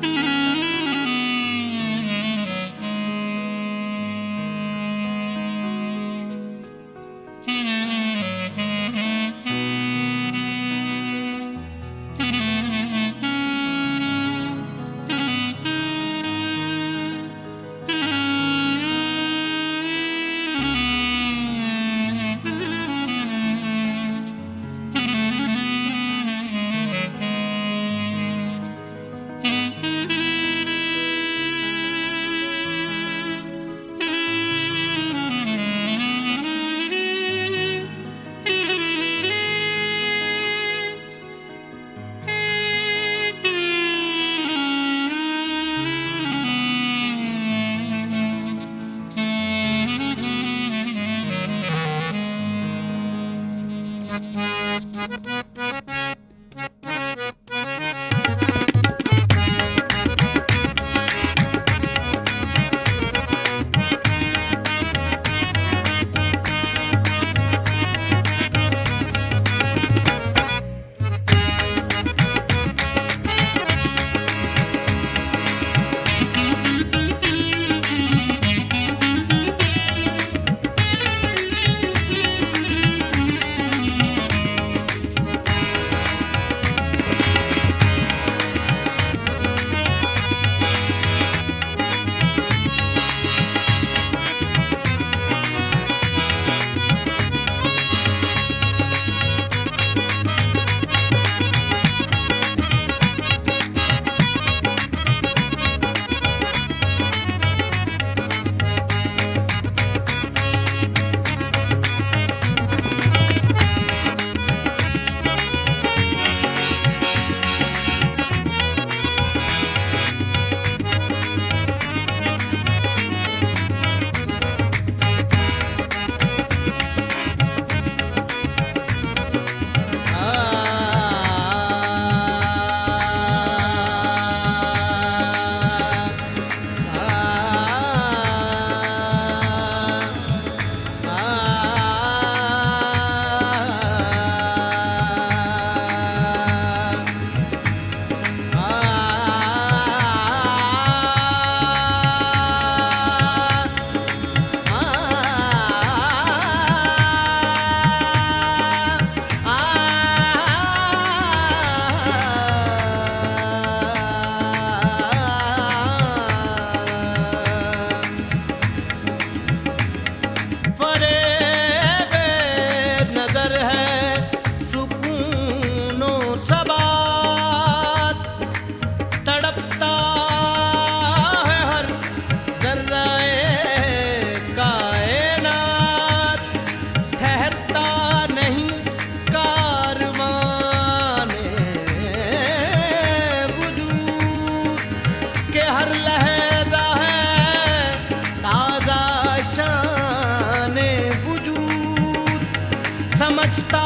समझता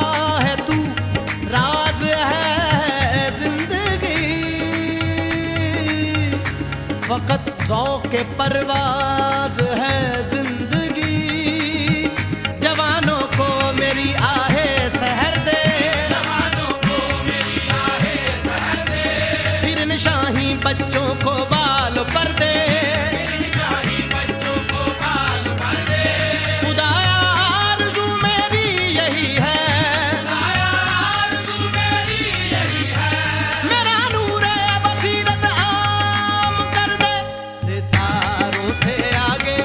है तू राज है जिंदगी, फकत ज़ौक़ परवाज है जिंदगी। जवानों को मेरी आहे सहर दे, जवानों को मेरी आहे सहर दे, फिर निशाही बच्चों को बाल पर दे, फिर निशाही बच्चों को बाल पर दे। खुदाया आरज़ू मेरी यही है, खुदाया आरज़ू मेरी यही है, मेरा नूर बसीरत आम कर दे। सितारों से आगे,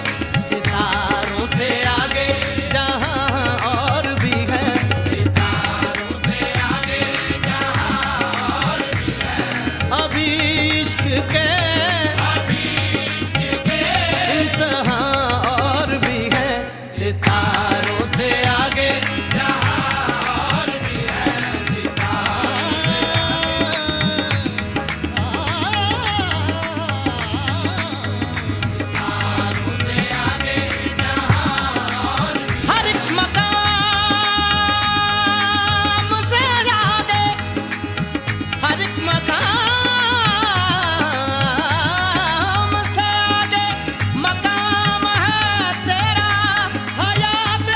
सितारों से आगे जहाँ और भी है, सितारों से आगे जहाँ और भी है। अभी इश्क के इंतहा और भी है, सितारों से आगे जहाँ और भी है, सितारों से आगे जहाँ और भी है। हर एक मकाम से आगे, हर एक मकाम से आगे मकाम है तेरा, हयात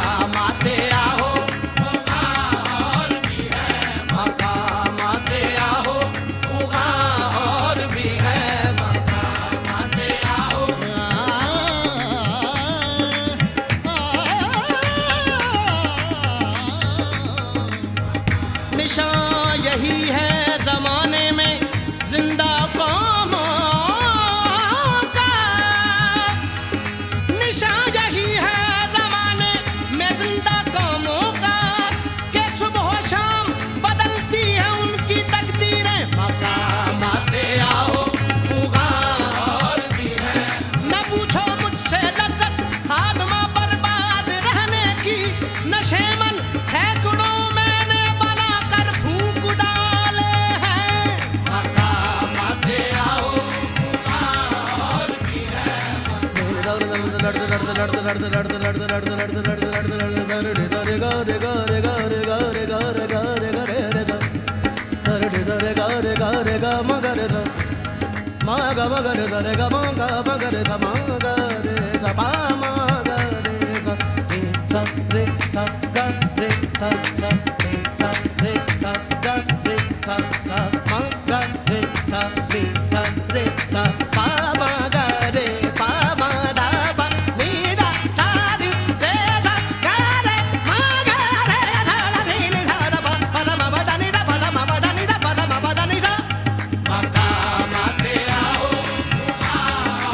मकाम आते आओ, और भी है मकाम आते आओ, और भी है मकाम आते आओ। निशान यही है जमाने में जिंदा कौमों का, निशान यही है जमाने में जिंदा कौमों का, कि सुबह शाम बदलती है उनकी तकदीरें। मकाम आते आओ, और भी है। न पूछो मुझसे लज्जत खात्मा बर्बाद रहने की, नशे मन सैकड़ों मैंने बनाकर फूंक डाले हैं। मकाम आते आओ, और भी है। मकाम आते आओ,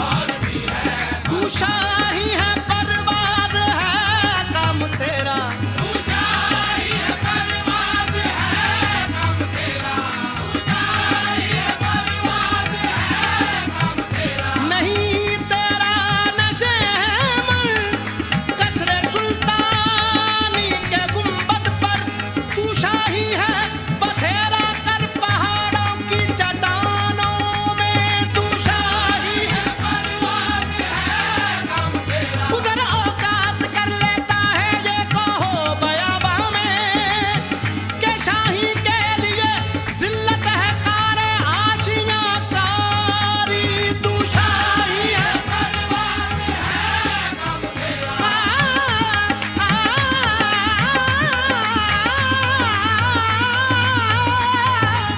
और भी है। तू शाही है परवाज़ है काम तेरा, तू शाही है परवाज़ है काम तेरा, तू शाही है परवाज़ है काम तेरा। नहीं तेरा नशे है मन कसरे सुल्तानी के गुंबद पर, तू शाही है बसेरा कर पहाड़ों की चट्टानों में, तू शाही है परवाज़ है काम तेरा। उधर औकात कर लेता है ये कहो बयाबा में, कि शाही के लिए जिल्लत है कारे आशियां कारी, तू शाही है परवाज़ है काम तेरा।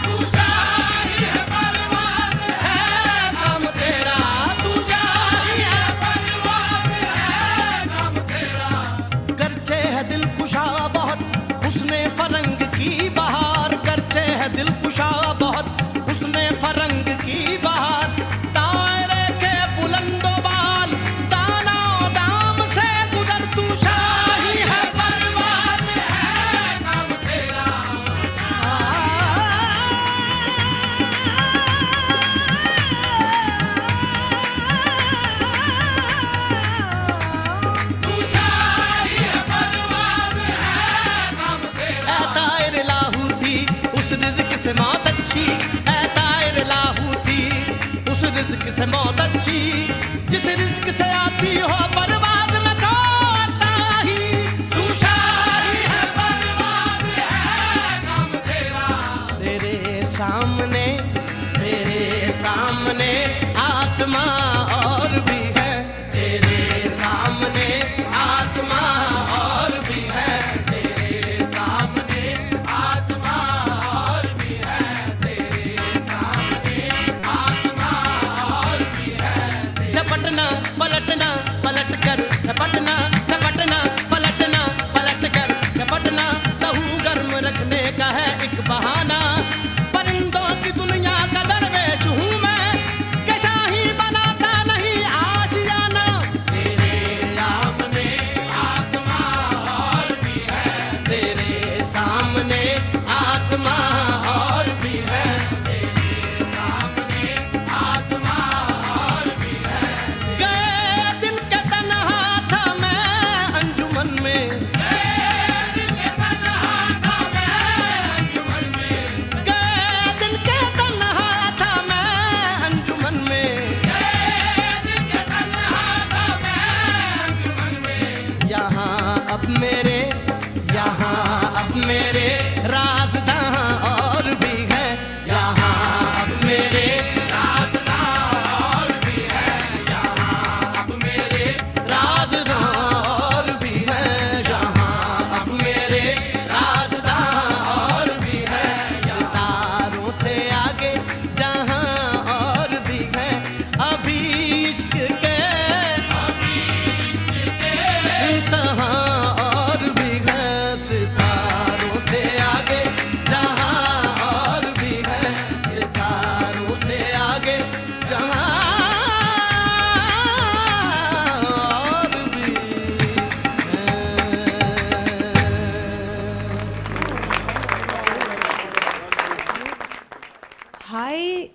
तू शाही है परवाज़ है काम तेरा, तू शाही है परवाज़ है काम तेरा। गर्चे है दिल कुशा बहुत हुस्ने फरंग की बहार, गर्चे है दिल कुशा बहुत हुस्ने फरंग की बहार। दायरे के बुलंदो बाल दाना दाम से गुजर, तू शाही है परवाज़ है काम तेरा। तू शाही है परवाज़ है काम तेरा। ऐ तायर लाहौती उस रिज़्क़ से मौत अच्छी, ऐ तायर लाहौती उस रिज़्क़ से मौत अच्छी, जिस रिज़्क़ से आती हो परवाज़ में कोता ही। तू शाही है परवाज़ है काम तेरा। तेरे सामने आसमां और भी है, तेरे सामने आसमां और भी है, तेरे सामने आसमां और भी है, तेरे सामने आसमां और भी है।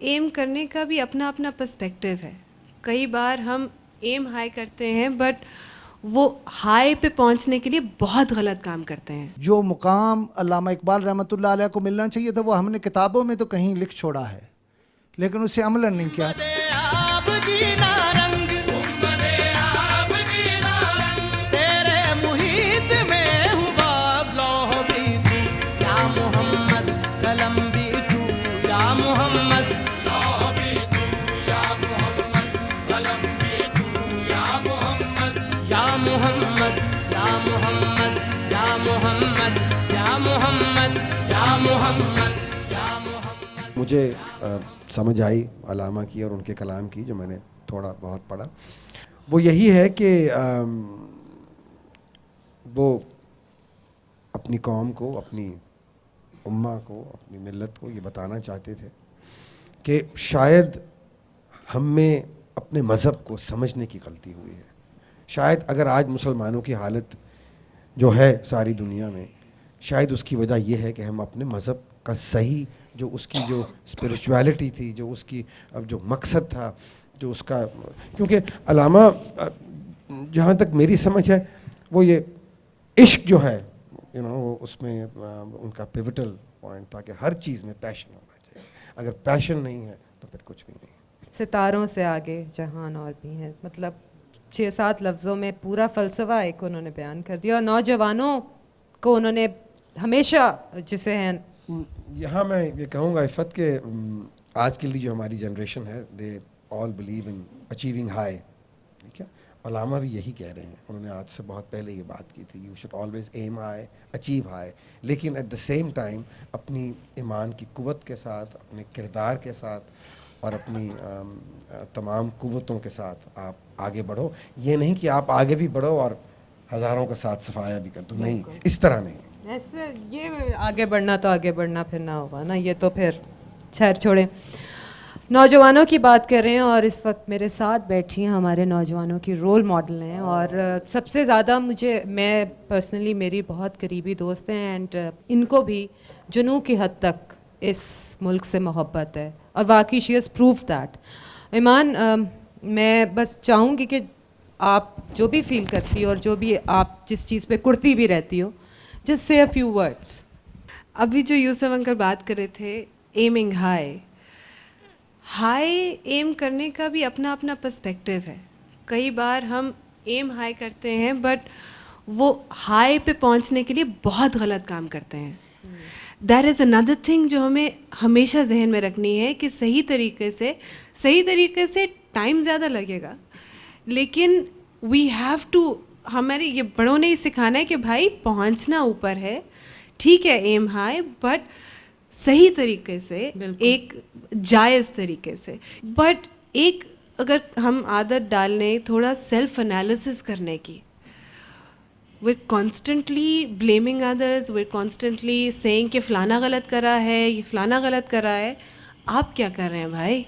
एम करने का भी अपना अपना पर्सपेक्टिव है। कई बार हम एम हाई करते हैं बट वो हाई पे पहुंचने के लिए बहुत गलत काम करते हैं। जो मुकाम अल्लामा इकबाल रहमतुल्लाह अलैह को मिलना चाहिए था वो हमने किताबों में तो कहीं लिख छोड़ा है, लेकिन उसे अमलन नहीं किया। मुझे समझ आई अलामा की और उनके कलाम की, जो मैंने थोड़ा बहुत पढ़ा, वो यही है कि वो अपनी कौम को, अपनी उम्मा को, अपनी मिल्लत को ये बताना चाहते थे कि शायद हम में अपने मज़हब को समझने की गलती हुई है। शायद अगर आज मुसलमानों की हालत जो है सारी दुनिया में, शायद उसकी वजह यह है कि हम अपने मज़हब का सही जो उसकी जो स्पिरिचुअलिटी थी, जो उसकी अब जो मकसद था, जो उसका, क्योंकि अलामा जहाँ तक मेरी समझ है वो ये इश्क जो है वो उसमें उनका पिवटल पॉइंट था कि हर चीज़ में पैशन होना चाहिए। अगर पैशन नहीं है तो फिर कुछ भी नहीं। सितारों से आगे जहान और भी है, मतलब 6-7 लफ्ज़ों में पूरा फ़लसफ़ा एक उन्होंने बयान कर दिया। और नौजवानों को उन्होंने हमेशा, जिसे हैं यहाँ मैं ये कहूँगा इफ़त के आज के लिए जो हमारी जनरेशन है, they all believe in achieving high, ठीक है। अलामा भी यही कह रहे हैं, उन्होंने आज से बहुत पहले ये बात की थी, you should always aim high, achieve high, लेकिन एट द सेम टाइम अपनी ईमान की कुव्वत के साथ, अपने किरदार के साथ और अपनी तमाम कुव्वतों के साथ आप आगे बढ़ो। ये नहीं कि आप आगे भी बढ़ो और हज़ारों का साथ सफाया भी कर दो, नहीं, इस तरह नहीं। ऐसे ये आगे बढ़ना तो आगे बढ़ना फिर ना होगा ना, ये तो फिर खैर छोड़े। नौजवानों की बात कर रहे हैं और इस वक्त मेरे साथ बैठी हैं हमारे नौजवानों की रोल मॉडल हैं, और सबसे ज़्यादा मैं पर्सनली, मेरी बहुत करीबी दोस्त हैं एंड इनको भी जुनून की हद तक इस मुल्क से मोहब्बत है और वाकई शी हैज़ प्रूव दैट। ईमान, मैं बस चाहूँगी कि आप जो भी फील करती हो और जो भी आप जिस चीज़ पे कुड़ती भी रहती हो, just say a few words. अभी जो यूसुफ अंकल बात कर रहे थे, एमिंग हाई, हाई एम करने का भी अपना अपना पर्सपेक्टिव है। कई बार हम एम हाई करते हैं बट वो हाई पे पहुंचने के लिए बहुत गलत काम करते हैं। दैट इज़ अनदर थिंग जो हमें हमेशा जहन में रखनी है कि सही तरीके से टाइम ज़्यादा लगेगा, लेकिन वी हैव टू, हमारे ये बड़ों ने ही सिखाना है कि भाई पहुंचना ऊपर है, ठीक है एम हाई, बट सही तरीके से, एक जायज़ तरीके से। बट एक अगर हम आदत डाल लें थोड़ा सेल्फ एनालिसिस करने की, we're constantly blaming others, we're constantly saying कि फ़लाना गलत करा है, ये फ़लाना गलत करा है। आप क्या कर रहे हैं भाई?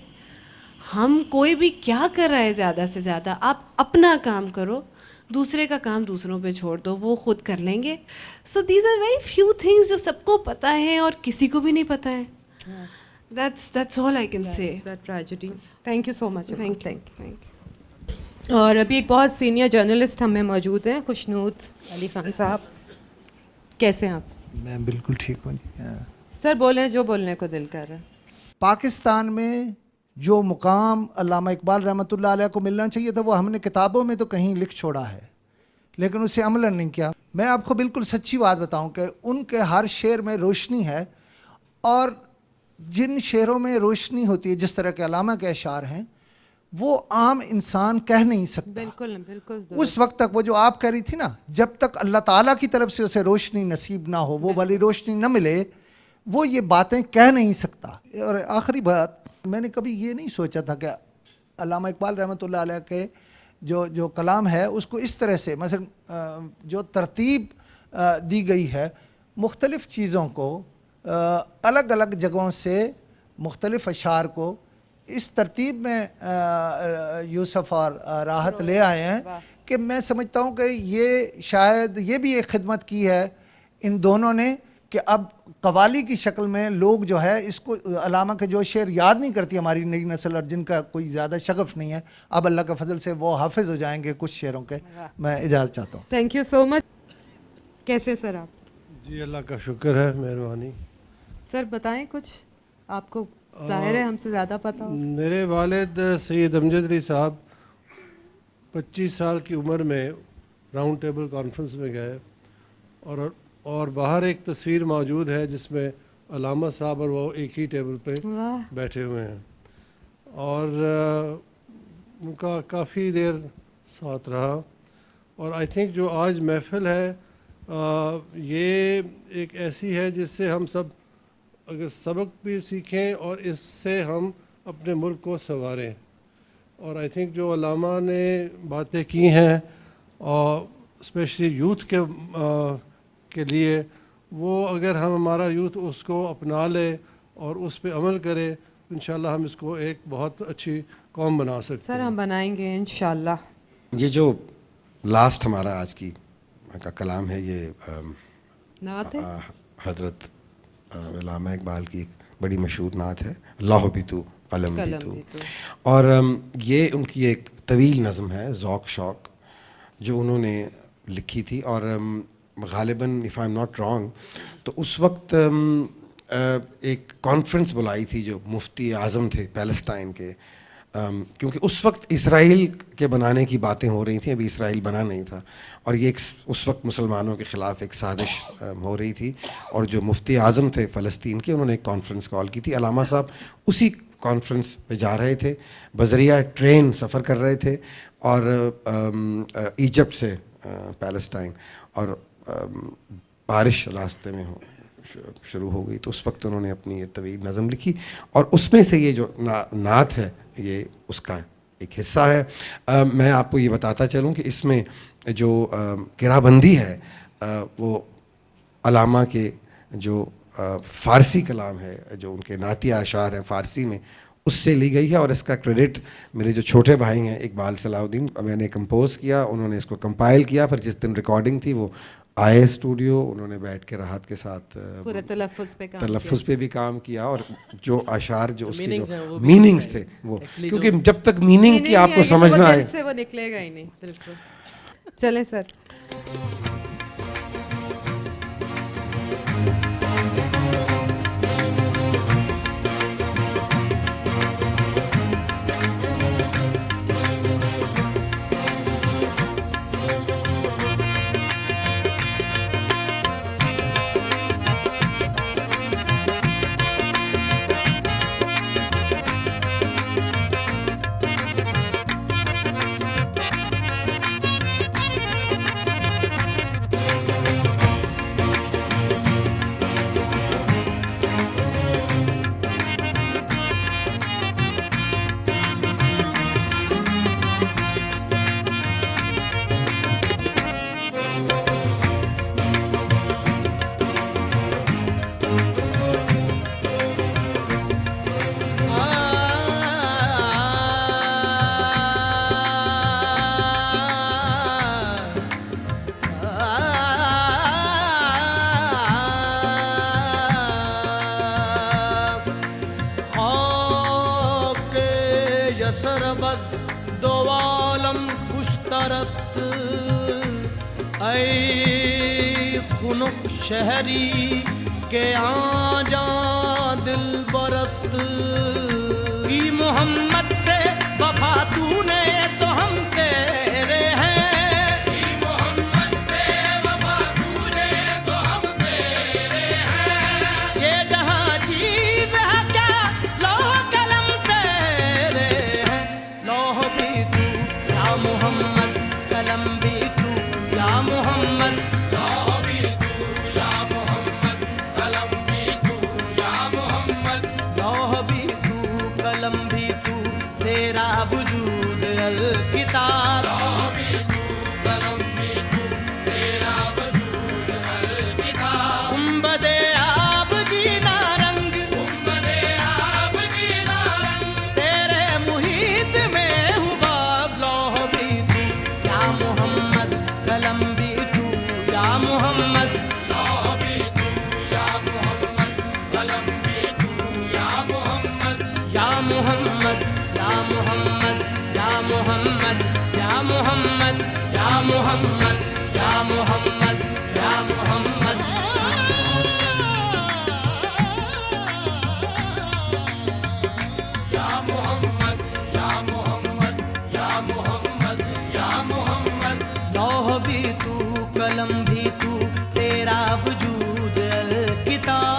हम कोई भी क्या कर रहा है ज़्यादा से ज़्यादा? आप अपना काम करो, दूसरे का काम दूसरों पे छोड़ दो, वो खुद कर लेंगे। So these are very few things जो सबको पता है और किसी को भी नहीं पता है। That's all I can say. That tragedy. Thank you so much. Thank you. और अभी एक बहुत सीनियर जर्नलिस्ट हमें मौजूद हैं, खुशनूद अली खान साहब। कैसे हैं आप? मैं बिल्कुल ठीक हूँ। सर बोलें जो बोलने को दिल कर रहा है। पाकिस्तान में जो मुकाम अल्लामा इकबाल रहमतुल्लाह अलैह को मिलना चाहिए था वो हमने किताबों में तो कहीं लिख छोड़ा है, लेकिन उसे अमलन नहीं किया। मैं आपको बिल्कुल सच्ची बात बताऊं कि उनके हर शेर में रोशनी है, और जिन शेरों में रोशनी होती है, जिस तरह के अल्लामा के अशार हैं, वो आम इंसान कह नहीं सकता। बिल्कुल उस वक्त तक वो जो आप कह रही थी ना, जब तक अल्लाह ताला की तरफ से उसे रोशनी नसीब ना हो, वो वाली रोशनी न मिले, वो ये बातें कह नहीं सकता। और आखिरी बात, मैंने कभी ये नहीं सोचा था कि अल्लामा इकबाल रहमतुल्लाह अलैह के जो कलाम है उसको इस तरह से, मसलन जो तरतीब दी गई है मुख्तलिफ़ चीज़ों को, अलग अलग जगहों से मुख्तलिफ़ अशार को इस तरतीब में यूसुफ और राहत ले आए हैं कि मैं समझता हूँ कि ये शायद ये भी एक खिदमत की है इन दोनों ने कि अब कवाली की शक्ल में लोग जो है इसको अलामा के जो शेर याद नहीं करती हमारी नई नस्ल, और जिनका कोई ज़्यादा शगफ नहीं है, अब अल्लाह के फजल से वो हाफिज हो जाएंगे कुछ शेरों के। मैं इजाज़त चाहता हूँ। Thank you so much. कैसे सर आप? जी अल्लाह का शुक्र है, मेहरबानी। सर बताएं कुछ, आपको जाहिर है हमसे ज़्यादा पता हो। मेरे वालिद सैयद अमजद अली साहब 25 साल की उम्र में राउंड टेबल कॉन्फ्रेंस में गए, और बाहर एक तस्वीर मौजूद है जिसमें अलामा साहब और वो एक ही टेबल पे बैठे हुए हैं, और उनका काफ़ी देर साथ रहा। और आई थिंक जो आज महफिल है ये एक ऐसी है जिससे हम सब अगर सबक भी सीखें और इससे हम अपने मुल्क को संवारें। और आई थिंक जो अलामा ने बातें की हैं और स्पेशली यूथ के लिए, वो अगर हम हमारा यूथ उसको अपना ले और उस पर अमल करे तो इंशाल्लाह हम इसको एक बहुत अच्छी कौम बना सकते हैं। सर हम बनाएंगे इंशाल्लाह। ये जो लास्ट हमारा आज की का कलाम है, ये नात है हजरत अल्लामा इकबाल की एक बड़ी मशहूर नात है, लाह भी तू कलम भी तू। और ये उनकी एक तवील नज़म है, ज़ौक़ शौक़, जो उन्होंने लिखी थी। और गालिबन if I am not wrong तो उस वक्त एक कॉन्फ्रेंस बुलाई थी जो मुफ्ती आज़म थे पैलेस्टाइन के, क्योंकि उस वक्त इसराइल के बनाने की बातें हो रही थी, अभी इसराइल बना नहीं था, और ये उस वक्त मुसलमानों के ख़िलाफ़ एक साजिश हो रही थी। और जो मुफ्ती आज़म थे फ़लस्तीन के, उन्होंने एक कॉन्फ्रेंस कॉल की थी। अलामा साहब उसी कॉन्फ्रेंस पे जा रहे थे, बज़रिया ट्रेन सफ़र कर रहे थे, और इजिप्ट से पैलेस्टाइन, और बारिश रास्ते में शुरू हो गई, तो उस वक्त उन्होंने अपनी ये तवील नज़म लिखी, और उसमें से ये जो नात है ये उसका एक हिस्सा है। मैं आपको ये बताता चलूँ कि इसमें जो गिराबंदी है वो अलामा के जो फ़ारसी कलाम है, जो उनके नातिया अशार हैं फ़ारसी में, उससे ली गई है। और इसका क्रेडिट मेरे जो छोटे भाई हैं इकबाल सलाउद्दीन, मैंने कंपोज़ किया, उन्होंने इसको कंपाइल किया। फिर जिस दिन रिकॉर्डिंग थी वो आए स्टूडियो, उन्होंने बैठ के राहत के साथ पूरे तलफ़्फ़ुज़ पे भी काम किया, और जो अशार जो उसके जो मीनिंग्स थे वो, क्योंकि जब तक मीनिंग की आपको समझ ना आए से वो निकलेगा ही नहीं। बिल्कुल, चलें सर। सरबस दो आलम खुशतरस्त ऐ खुनुक शहरी के आजा दिल बरस्त की मोहम्मद से वफा तूने तो हम तेरे हैं, मोहम्मद से वफा तूने तो हम तेरे हैं। ये जहाँ चीज है क्या लौह कलम तेरे हैं, लौह भी तू या मोहम्मद, कलम भी तू या मोहम्मद, लौह भी तू या मोहम्मद, कलम भी तू या मोहम्मद, लौह भी तू कलम भी तू तेरा वजूद अल किताब, लौह भी तू कलम भी तू तेरा वजूद अल किताब। गुंबदे आब जीना रंग, गुंबदे आब जीना रंग तेरे मुहीत में हुबाब, लौह भी तू या मोहम्मद, कलम भी तू या मोहम्मद, लौह भी तू या मोहम्मद या मोहम्मद या मोहम्मद। या मोहम्मद या मोहम्मद या मोहम्मद या मोहम्मद। लौह भी तू कलम भी तू तेरा वजूद अल किताब।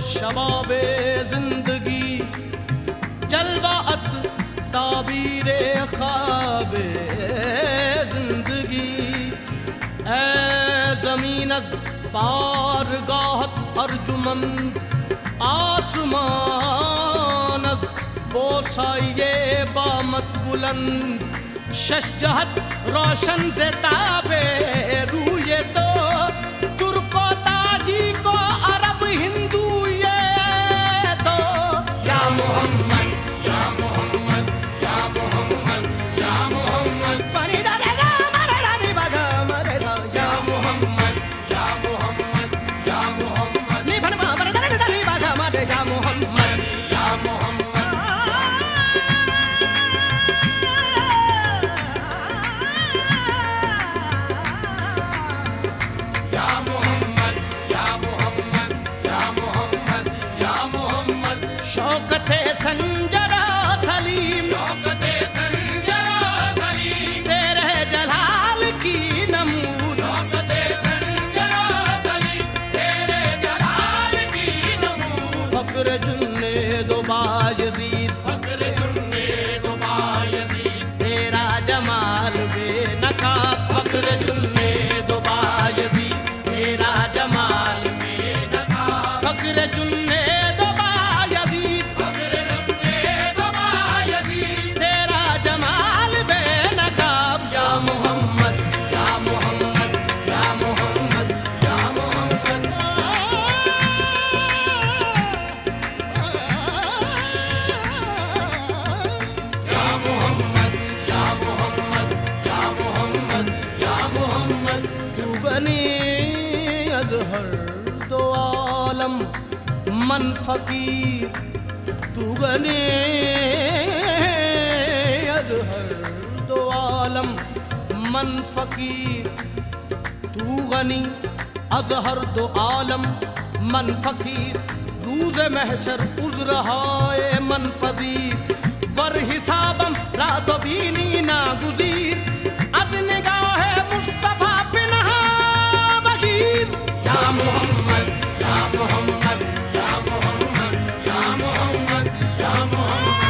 शबाबे जिंदगी जलवात ताबीरे ख्वाबे जिंदगी। ए ज़मीन बारगाहत अर्जुमंद आसमान बोसाये बामत बुलंद। शशजहत रोशन से ताबे रूये तो तुर्को ताजी को अरब हिंदू मोहम्मद या मोहम्मद या मोहम्मद या मोहम्मद। पानी डालेगा मरे रानी बागा मरे दा या मोहम्मद या मोहम्मद या मोहम्मद। नी भन बाबर दरे दरे बागा मरे या मोहम्मद या मोहम्मद या मोहम्मद या मोहम्मद या मोहम्मद या मोहम्मद। शौकते संजरा सलीम शौकते संजरा सलीम तेरे जलाल की नमूद। शौकते संजरा सलीम तेरे जलाल की नमूद। फक्र जुन्ने दो बायज़ीद फक्र जुन्ने दो बायज़ीद तेरा जमाल बेनकाब। फक्र जुन्ने दो बायज़ीद तेरा जमाल बेनकाब। फक्र जुन्ने मन फकीर तू गने अज़हर दो आलम मन फकीर तू गनी अज़हर दो आलम मन फकीर। रूज़ महशर उज़्रहाए मन पजीर वर हिसाबम रात बीनी नागुज़ीर। अज़ निगाह मुस्तफ़ा पिनहा बगीर या मोहम्मद या मोहम्मद या मोहम्मद या मोहम्मद या मोहम्मद।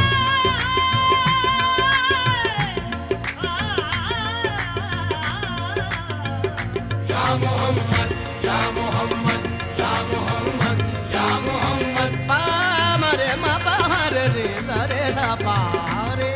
या मोहम्मद या मोहम्मद या मोहम्मद या मोहम्मद। पा मरे मा पा मरे रे सा रे सा पा रे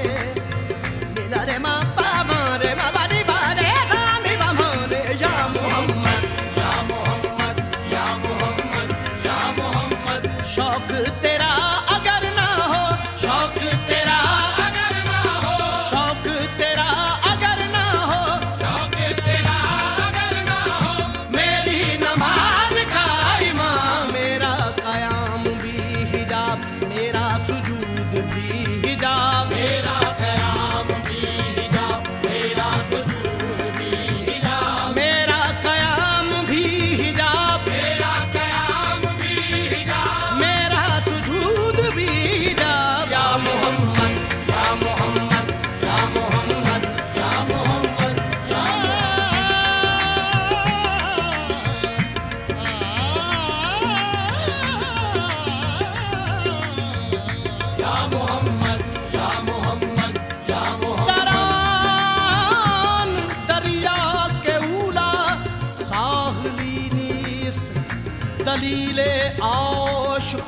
रे रे मा पा मरे मा पा रे पा रे सा रे पा मरे। या मोहम्मद या मोहम्मद या मोहम्मद या मोहम्मद। शौक तेरा अगर ना हो शौक तेरा अगर ना हो शौक तेरा अगर ना हो शौक तेरा अगर ना हो। मेरी नमाज का इमाम मेरा कयाम भी हिजाब मेरा सुजूद भी हिजाब। मेरा कयाम भी हिजाब मेरा सुजूद भी हिजाब। मेरा कयाम भी हिजाब मेरा कयाम भी हिजाब। मेरा सुजूद भी हिजाब। या मोहम्मद या मोहम्मद या मोहम्मद या मोहम्मद या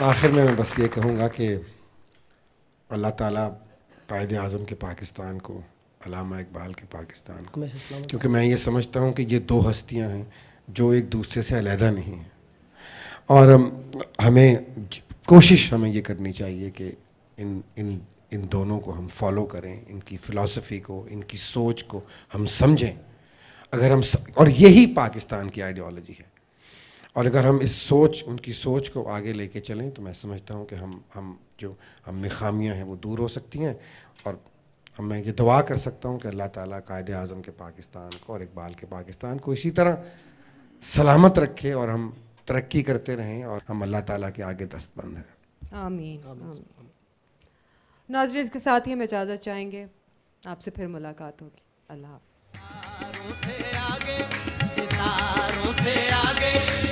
आखिर में मैं बस ये कहूँगा कि अल्लाह ताला कायद आज़म के पाकिस्तान को, अल्लामा इकबाल के पाकिस्तान को, क्योंकि मैं ये समझता हूँ कि ये दो हस्तियाँ हैं जो एक दूसरे से अलहदा नहीं हैं, और हमें कोशिश हमें ये करनी चाहिए कि इन इन इन दोनों को हम फॉलो करें, इनकी फ़िलासफ़ी को, इनकी सोच को हम समझें। अगर हम और यही पाकिस्तान की आइडियोलॉजी है, और अगर हम इस सोच, उनकी सोच को आगे लेके चलें तो मैं समझता हूँ कि हम जो हम में खामियाँ हैं वो दूर हो सकती हैं। और मैं ये दुआ कर सकता हूँ कि अल्लाह ताला कायद आज़म के पाकिस्तान को और इकबाल के पाकिस्तान को इसी तरह सलामत रखे और हम तरक्की करते रहें और हम अल्लाह ताला के आगे दस्तबंद हैं। आमीन आमीन। नाज़रीन, इसके साथ ही हम इजाज़त चाहेंगे, आपसे फिर मुलाकात होगी। अल्लाह हाफ़िज़। सितारों से आगे